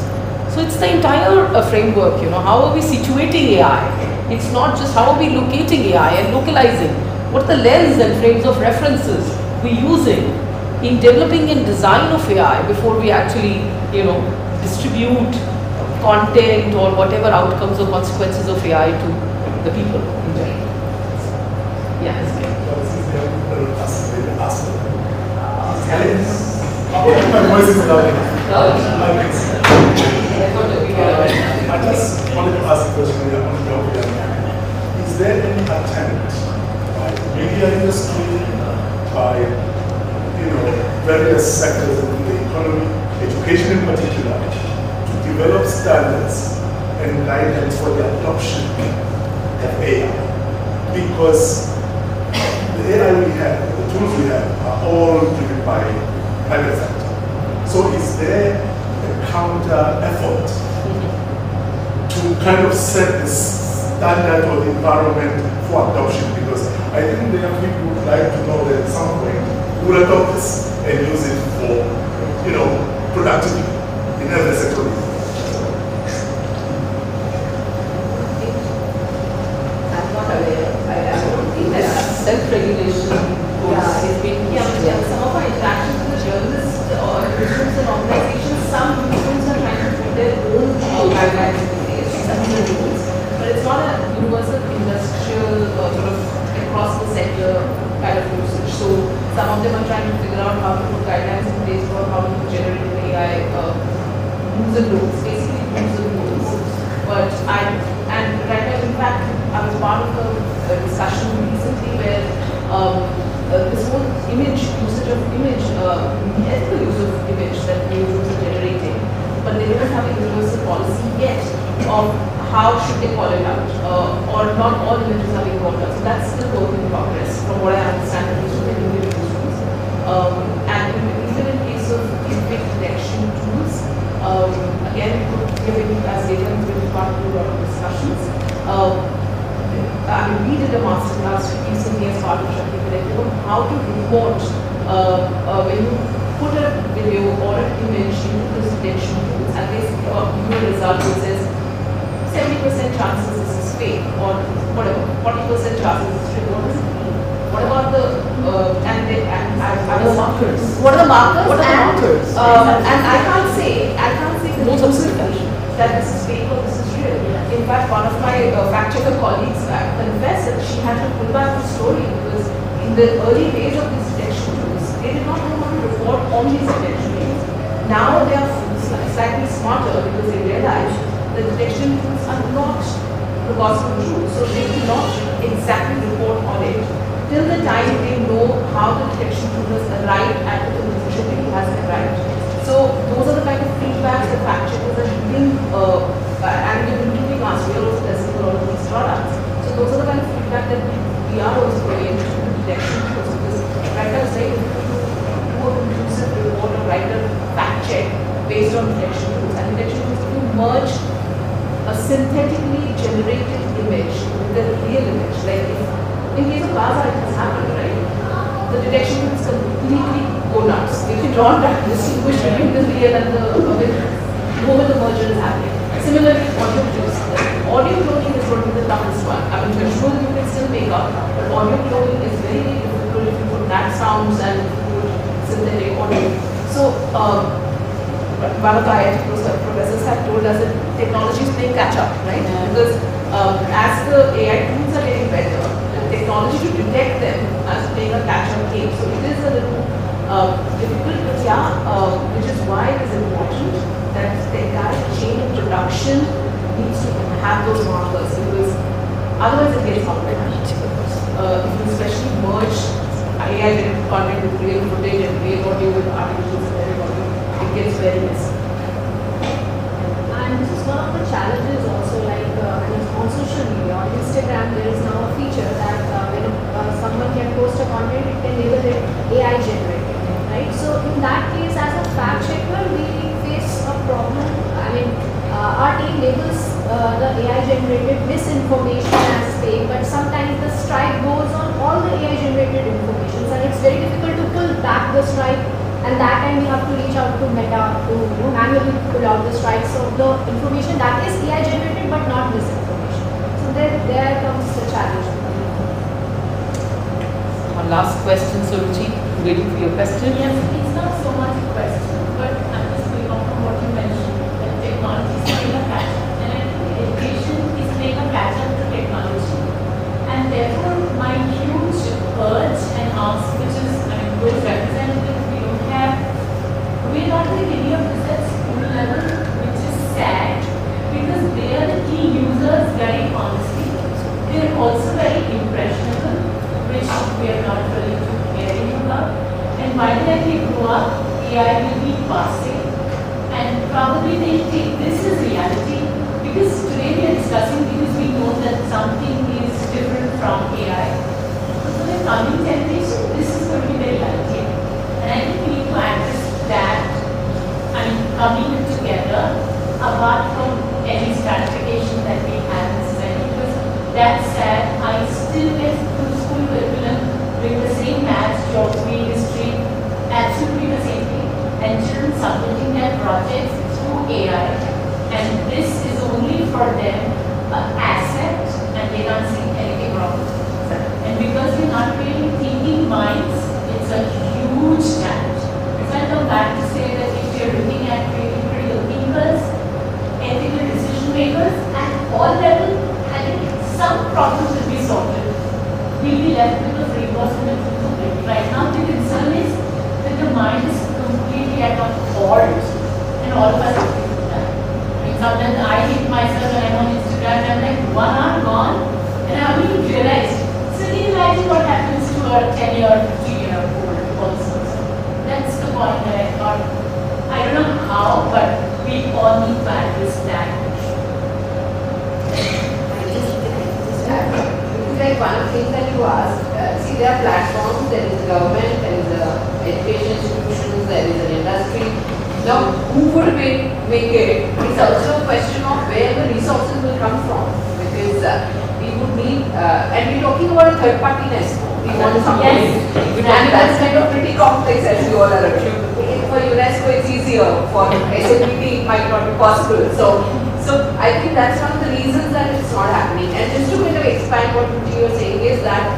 So it's the entire framework, how are we situating AI? It's not just how are we locating AI and localizing. What the lens and frames of references we're using in developing and design of AI before we actually, distribute content or whatever outcomes or consequences of AI to the people in general. Yes. My voice is loud enough. I just wanted to ask a question. Is there any attempt by the media industry, by various sectors in the economy, education in particular, to develop standards and guidelines for the adoption of AI? Because the AI we have, the tools we have, are all driven by private sector. So is there a counter effort to kind of set the standard or the environment for adoption? Because I think there are people who would like to know that at some point we will adopt this and use it for, productivity in every sector. I'm not aware. I don't think that Self-regulation. Some of our interactions with the journalists or institutions and organizations, some institutions are trying to put their own guidelines in place, some of the rules, but it's not a universal industrial sort of across the sector kind of usage. So some of them are trying to figure out how to put guidelines in place for how to generate an AI user rules, basically user rules. But right now, in fact, I was part of a discussion recently where this whole usage of image, ethical use of image that newsrooms are generating, but they don't have a universal policy yet of how should they call it out, or not all images are being called out. So that's still work in progress, from what I understand, at least with the individual newsrooms. And even in case of deepfake detection tools, again, as data has been part of a lot of discussions. We did a masterclass recently as part of Shakti Collective on how to report when you put a video or an image into this detection tools and they give you a result which says 70% chances this is fake or whatever, 40% chances this is real. What does it mean? What about the markers? What are the markers? What are the markers? And I can't say that this is fake or this is real. In fact, one of my fact checker colleagues confessed that she had to pull back the story because in the early days of these detection tools, they did not know how to report on these detection tools. Now they are slightly smarter because they realize that detection tools are not the gospel truth, so they do not exactly report on it till the time they know how the detection tool has arrived at the conclusion that it has arrived. So those are the kind of feedbacks that fact checkers are giving, and they've been giving us. We are also testing a lot of these products. So those are the kind of feedback that we are also going into the detection tools, because right now it's very difficult to do a conclusive report or write a fact check based on detection tools. And detection tools, if you merge a synthetically generated image with a real image, like in case of Gaza, it has happened, right? The detection tools completely go nuts. You cannot distinguish between the real and the moment the merger is happening. Similarly, audio clips. Audio cloning is going to be the toughest one. I mean, visual you can still make up, but audio cloning is very, very difficult if you put that sounds and put synthetic audio. So, one of the IIT professors had told us that technology is playing catch up, right? Because as the AI tools are getting better, the technology to detect them is playing a catch up game. So it is a little difficult, but which is why it is important that the entire chain of production needs to have those markers, because otherwise it gets complicated. If you especially merge AI-generated content with real footage and real audio with artificial synthetic audio, it gets very messy. And this is one of the challenges also, like on social media, on Instagram, there is now a feature that when someone can post a content, it can label it AI generated, right? So in that case, as a fact checker, we face a problem. I mean, our team labels the AI generated misinformation as fake, but sometimes the strike goes on all the AI generated information, and it's very difficult to pull back the strike And that time we have to reach out to Meta to manually pull out the strikes of the information that is AI generated but not misinformation. So there comes the challenge. One last question, Suruchi. Waiting for your question. Yes, it's not so much a question, but I'm just going off from what you mentioned, that technology is playing a catch-up, and I think education is playing a catch-up to technology. And therefore, my huge urge and ask, which is, those representatives we don't have, we're not doing any of this at school level, which is sad, because they are the key users very honestly. They're also very impressionable, which we are not really too caring about. And by the time they grow up, AI will be passing, and probably they think this is reality, because today we are discussing because we know that something is different from AI. So for the coming generation, this is going to be very likely. And I think we need to address that, coming together, apart from any stratification that we have in society, because that's sad. I still get to the school curriculum with the same maths, geography, history, absolutely the same thing, and children submitting their projects through AI, and this is only for them an asset, and they can't see anything wrong with it. And because we're not really thinking minds, it's a huge challenge. So I come back to say that if you're looking at creating critical thinkers, ethical decision makers at all levels, I think some problems will be sorted. We'll be left with the frameworks and the tools of it. Right now, the concern is that the mind is completely at a halt, and all of us are doing that. Sometimes I hit myself when I'm on Instagram, and I'm like, 1 hour gone, and I haven't even realized. So can you imagine what happens to a 10-year, 15-year-old also? That's the point that I thought. I don't know how, but we all need to address that. Like one of the things that you asked, see there are platforms, there is the government, there is the education institutions, there is an industry. Now, who would make it? It's also a question of where the resources will come from, because we would need, and we're talking about a third party UNESCO. We want something, and that's kind of pretty complex, as you all are aware. For UNESCO, it's easier. For SMPT, it might not be possible. So I think that's one of the reasons that it's not happening. And just to kind of expand what you were saying is that,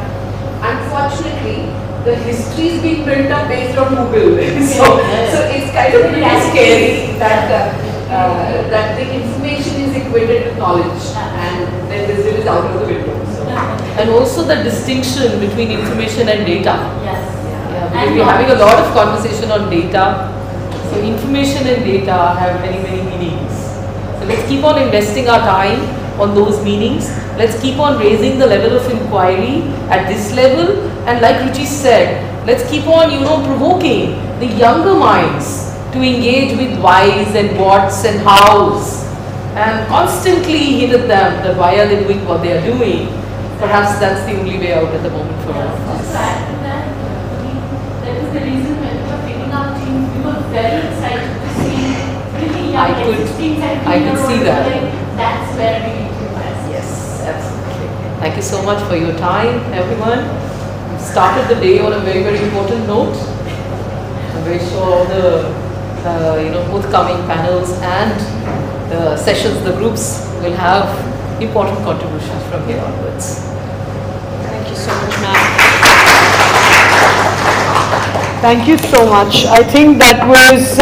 unfortunately, the history is being built up based on Google. so it's kind of really scary that that the information is equated with knowledge, and then wisdom is out of the window. So. And also the distinction between information and data. Yes. Yeah, because we're having a lot of conversation on data. So information and data have many, many meanings. So let's keep on investing our time on those meanings. Let's keep on raising the level of inquiry at this level. And like Ruchi said, let's keep on, provoking the younger minds to engage with whys and whats and hows. And constantly hit at them that why are they doing what they are doing. Perhaps that's the only way out at the moment for all of us. Just to add to that, that is the reason when we were picking up teams, we were very excited to see really young I could see that. That's where we need to invest. Yes, absolutely. Thank you so much for your time, everyone. We've started the day on a very, very important note. I'm very sure all the forthcoming panels and the sessions, the groups will have important contributions from here onwards. Thank you so much, ma'am. Thank you so much. I think that was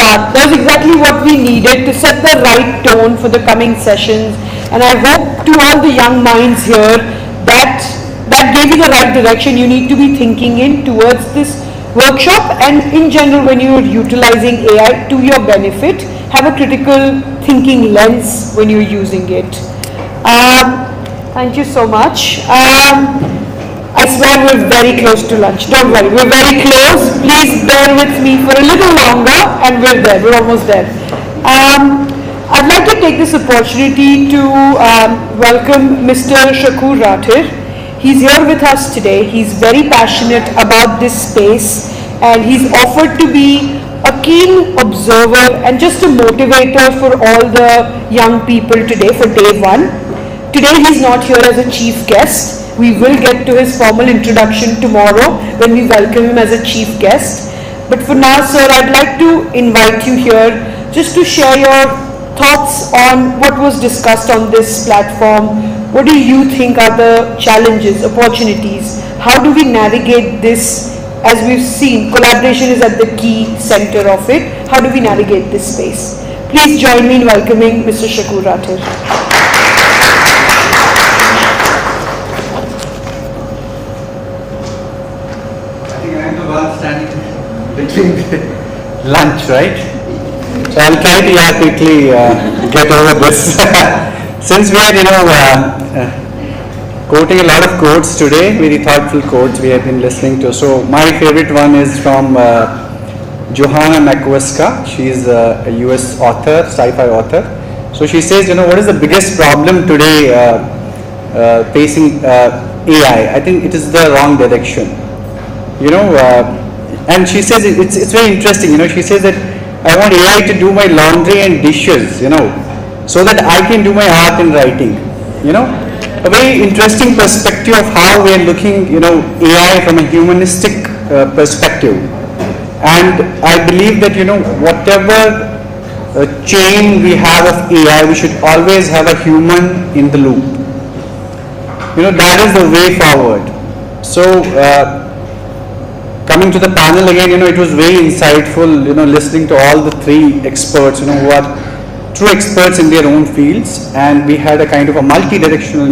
exactly what we needed to set the right tone for the coming sessions. And I hope to all the young minds here that gave you the right direction you need to be thinking in towards this workshop, and in general when you're utilizing AI to your benefit, have a critical thinking lens when you're using it. Thank you so much. I swear we're very close to lunch. Don't worry, we're very close. Please bear with me for a little longer, and we're there. We're almost there. I'd like to take this opportunity to welcome Mr. Shakur Rathir. He's here with us today. He's very passionate about this space, and he's offered to be a keen observer and just a motivator for all the young people today for day one. Today he's not here as a chief guest. We will get to his formal introduction tomorrow when we welcome him as a chief guest. But for now, sir, I'd like to invite you here just to share your thoughts on what was discussed on this platform. What do you think are the challenges, opportunities? How do we navigate this? As we've seen, collaboration is at the key center of it. How do we navigate this space? Please join me in welcoming Mr. Shakur Rathir. I think I am the one standing between lunch, right? So I'll try to quickly get over this. Since we are, quoting a lot of quotes today, very thoughtful quotes we have been listening to. So my favorite one is from Johanna McWiska. She is a US author, sci-fi author. So she says, what is the biggest problem today facing AI? I think it is the wrong direction. And she says it's very interesting. She says that I want AI to do my laundry and dishes, so that I can do my art and writing. A very interesting perspective of how we are looking, AI from a humanistic perspective. And I believe that, whatever chain we have of AI, we should always have a human in the loop. That is the way forward. So, coming to the panel again, it was very insightful, listening to all the three experts, who are true experts in their own fields, and we had a kind of a multi-directional,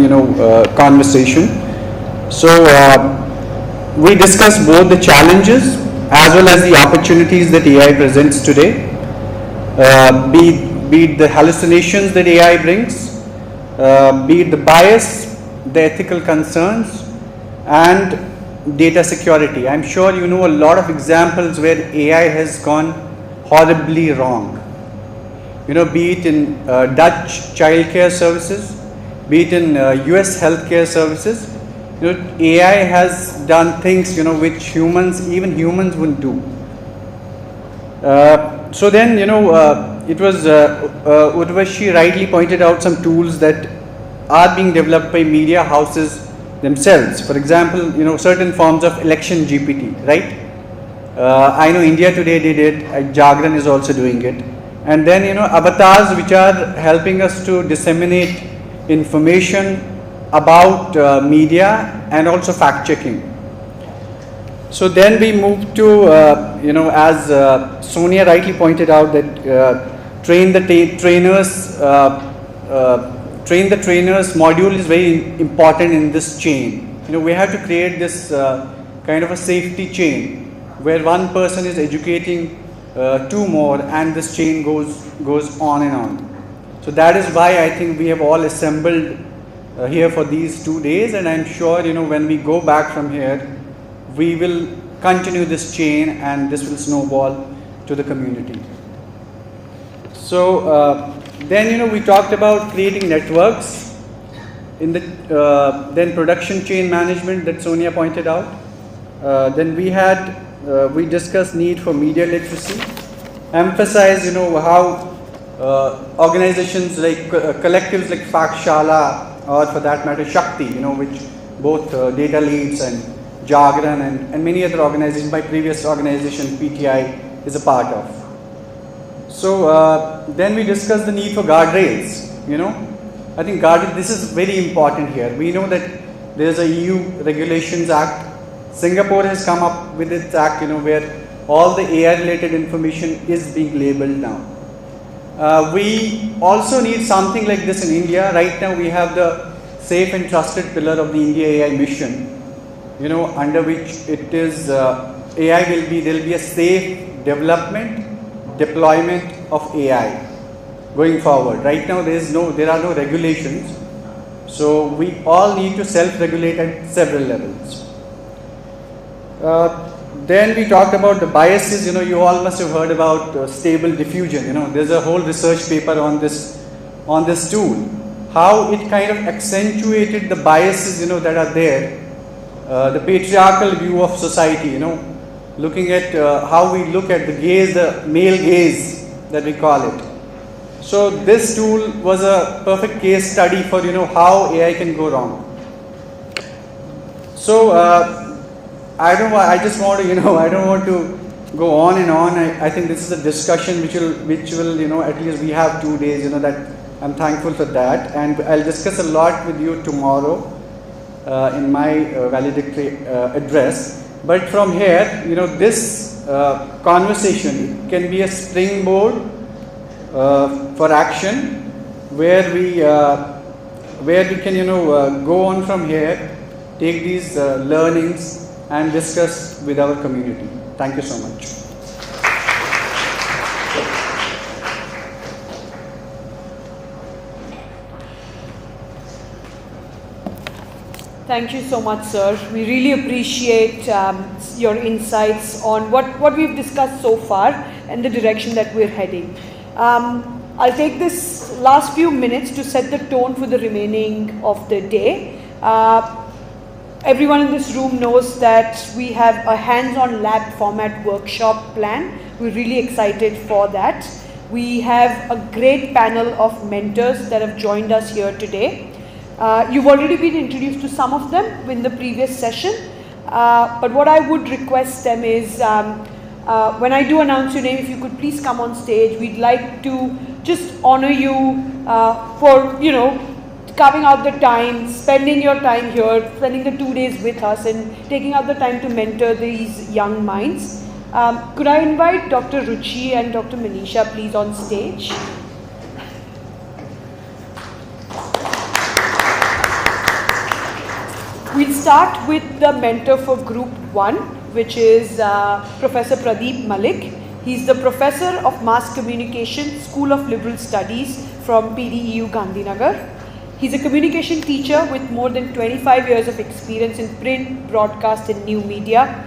conversation. So we discussed both the challenges as well as the opportunities that AI presents today, be it the hallucinations that AI brings, be it the bias, the ethical concerns, and data security. I'm sure you know a lot of examples where AI has gone horribly wrong. Be it in Dutch childcare services, be it in US healthcare services, AI has done things, which even humans wouldn't do. So then, it was, Urvashi rightly pointed out some tools that are being developed by media houses themselves. For example, certain forms of election GPT, right? I know India Today did it, Jagran is also doing it. And then, avatars which are helping us to disseminate information about media and also fact checking. So then we moved to, as Sonia rightly pointed out, that train the trainers module is very important in this chain. We have to create this kind of a safety chain where one person is educating two more, and this chain goes on and on. So that is why I think we have all assembled here for these 2 days, and I'm sure when we go back from here, we will continue this chain and this will snowball to the community. So then we talked about creating networks in the then production chain management that Sonia pointed out. Then we discussed need for media literacy, emphasize how organizations like collectives like Pakshala, or for that matter Shakti, which both data leads and Jagran and many other organizations, my previous organization PTI is a part of. So then we discussed the need for guardrails. I think this is very important here. We know that there is a EU Regulations Act. Singapore has come up with its act, where all the AI related information is being labeled now. We also need something like this in India. Right now we have the safe and trusted pillar of the India AI mission, under which it is AI will be, there will be a safe development, deployment of AI going forward. Right now there are no regulations, so we all need to self-regulate at several levels. Then we talked about the biases. You all must have heard about stable diffusion. There's a whole research paper on this tool, how it kind of accentuated the biases that are there, the patriarchal view of society. Looking at how we look at the gaze, the male gaze that we call it. So this tool was a perfect case study for how AI can go wrong. So I just want to I don't want to go on and on. I think this is a discussion which will, at least we have 2 days, that I'm thankful for that. And I'll discuss a lot with you tomorrow in my valedictory address. But from here, this conversation can be a springboard for action where we can, go on from here, take these learnings and discuss with our community. Thank you so much. Thank you so much, sir. We really appreciate your insights on what we've discussed so far and the direction that we're heading. I'll take this last few minutes to set the tone for the remaining of the day. Everyone in this room knows that we have a hands-on lab format workshop plan. We're really excited for that. We have a great panel of mentors that have joined us here today. You've already been introduced to some of them in the previous session, but what I would request them is, when I do announce your name, if you could please come on stage. We'd like to just honor you for, carving out the time, spending your time here, spending the 2 days with us and taking out the time to mentor these young minds. Could I invite Dr. Ruchi and Dr. Manisha please on stage? We'll start with the mentor for Group 1, which is Professor Pradeep Malik. He's the Professor of Mass Communication, School of Liberal Studies from PDEU Gandhinagar. He's a communication teacher with more than 25 years of experience in print, broadcast and new media.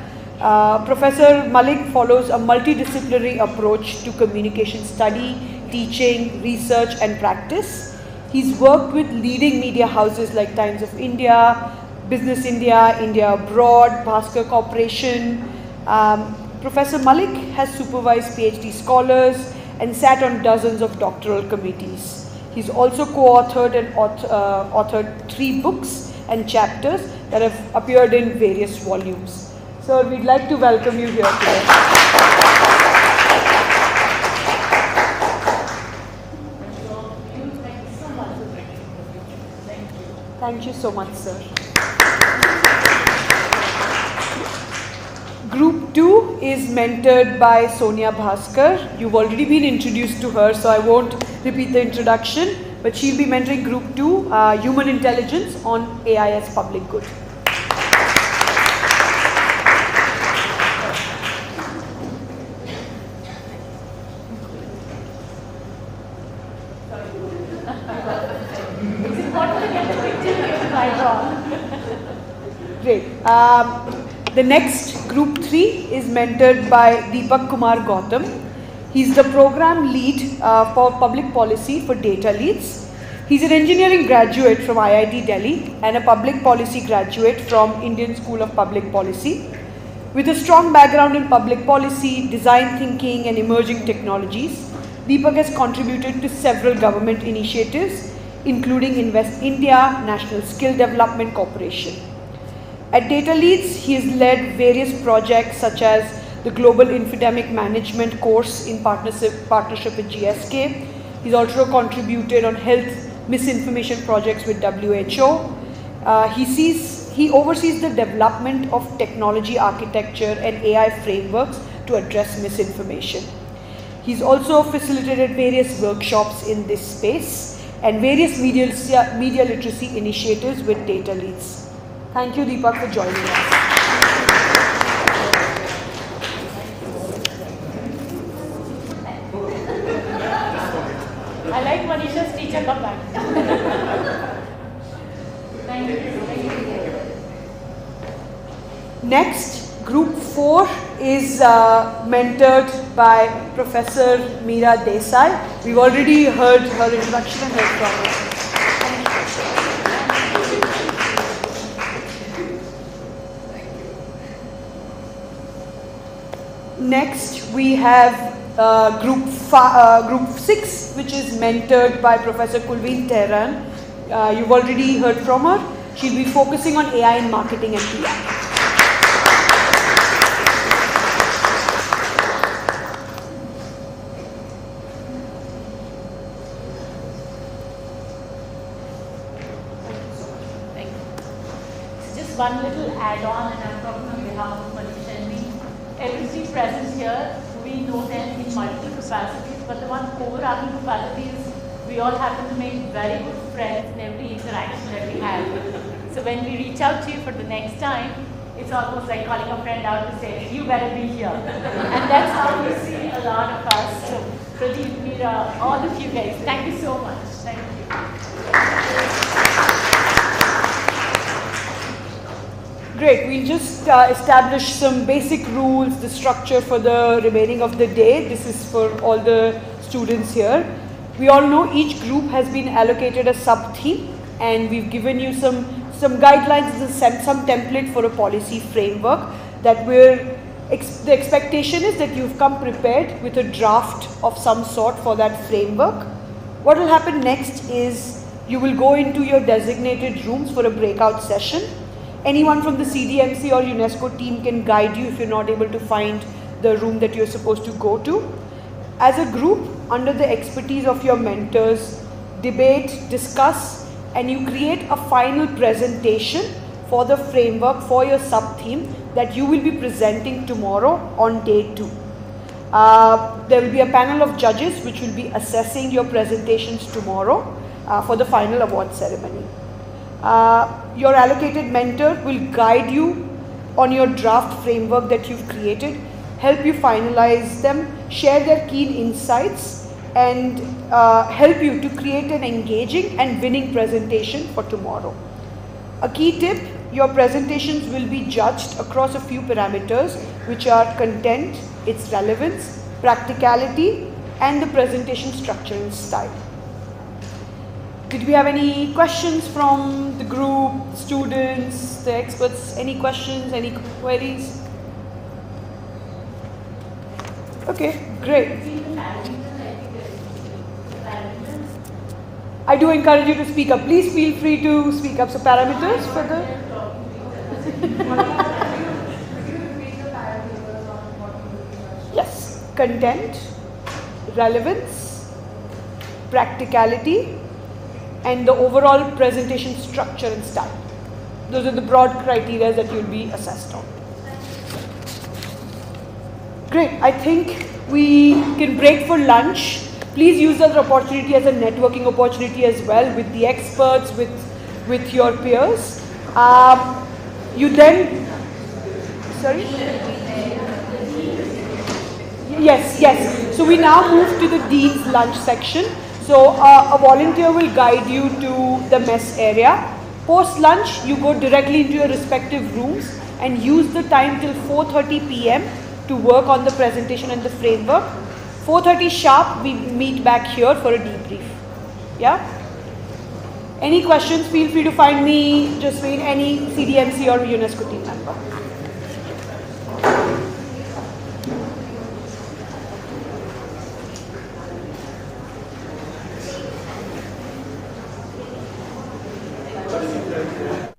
Professor Malik follows a multidisciplinary approach to communication study, teaching, research and practice. He's worked with leading media houses like Times of India, Business India, India Abroad, Bhaskar Corporation. Professor Malik has supervised PhD scholars and sat on dozens of doctoral committees. He's also co-authored and authored 3 books and chapters that have appeared in various volumes. So we'd like to welcome you here today. Thank you so much, sir. Group 2 is mentored by Sonia Bhaskar. You've already been introduced to her, so I won't repeat the introduction, but she'll be mentoring Group 2, Human Intelligence on AI as Public Good. Great. The next Group 3 is mentored by Deepak Kumar Gautam. He's the program lead for public policy for data leads. He's an engineering graduate from IIT Delhi and a public policy graduate from Indian School of Public Policy. With a strong background in public policy, design thinking and emerging technologies, Deepak has contributed to several government initiatives, including Invest India, National Skill Development Corporation. At Data Leads, he has led various projects such as the Global Infodemic Management course in partnership with GSK. He's also contributed on health misinformation projects with WHO. He oversees the development of technology architecture and AI frameworks to address misinformation. He's also facilitated various workshops in this space and various media literacy initiatives with Data Leads. Thank you, Deepak, for joining us. I like Manisha's teacher comeback. Thank you. Next, Group 4 is mentored by Professor Meera Desai. We've already heard her introduction and heard from her. Next, we have Group 6, which is mentored by Professor Kulveen Tehran. You've already heard from her. She'll be focusing on AI in marketing and PR. one little add-on, and I'm talking on behalf of Manisha and me. Everybody present here, we know them in multiple capacities, but the one overarching capacity is we all happen to make very good friends in every interaction that we have. So when we reach out to you for the next time, it's almost like calling a friend out to say, you better be here. And that's how you see a lot of us. So Pradeep, Meera, all of you guys, thank you so much. Thank you. Great, we'll just establish some basic rules, the structure for the remaining of the day. This is for all the students here. We all know each group has been allocated a sub-theme, and we've given you some guidelines, some template for a policy framework that the expectation is that you've come prepared with a draft of some sort for that framework. What will happen next is you will go into your designated rooms for a breakout session. Anyone from the CDMC or UNESCO team can guide you if you're not able to find the room that you're supposed to go to. As a group, under the expertise of your mentors, debate, discuss, and you create a final presentation for the framework for your sub-theme that you will be presenting tomorrow on day 2. There will be a panel of judges which will be assessing your presentations tomorrow for the final award ceremony. Your allocated mentor will guide you on your draft framework that you've created, help you finalize them, share their keen insights, and help you to create an engaging and winning presentation for tomorrow. A key tip, your presentations will be judged across a few parameters, which are content, its relevance, practicality, and the presentation structure and style. Did we have any questions from the group, students, the experts? Any questions, any queries? Okay, great. I do encourage you to speak up. Please feel free to speak up. So parameters for the... Yes, content, relevance, practicality, and the overall presentation structure and style. Those are the broad criteria that you'll be assessed on. Great, I think we can break for lunch. Please use that opportunity as a networking opportunity as well with the experts, with your peers. You then, sorry? Yes. So we now move to the Dean's lunch section. So a volunteer will guide you to the mess area. Post lunch, you go directly into your respective rooms and use the time till 4:30 p.m. to work on the presentation and the framework. 4:30 sharp, we meet back here for a debrief. Yeah? Any questions, feel free to find me, Jasmine, any CDMC or UNESCO team member. Thank you.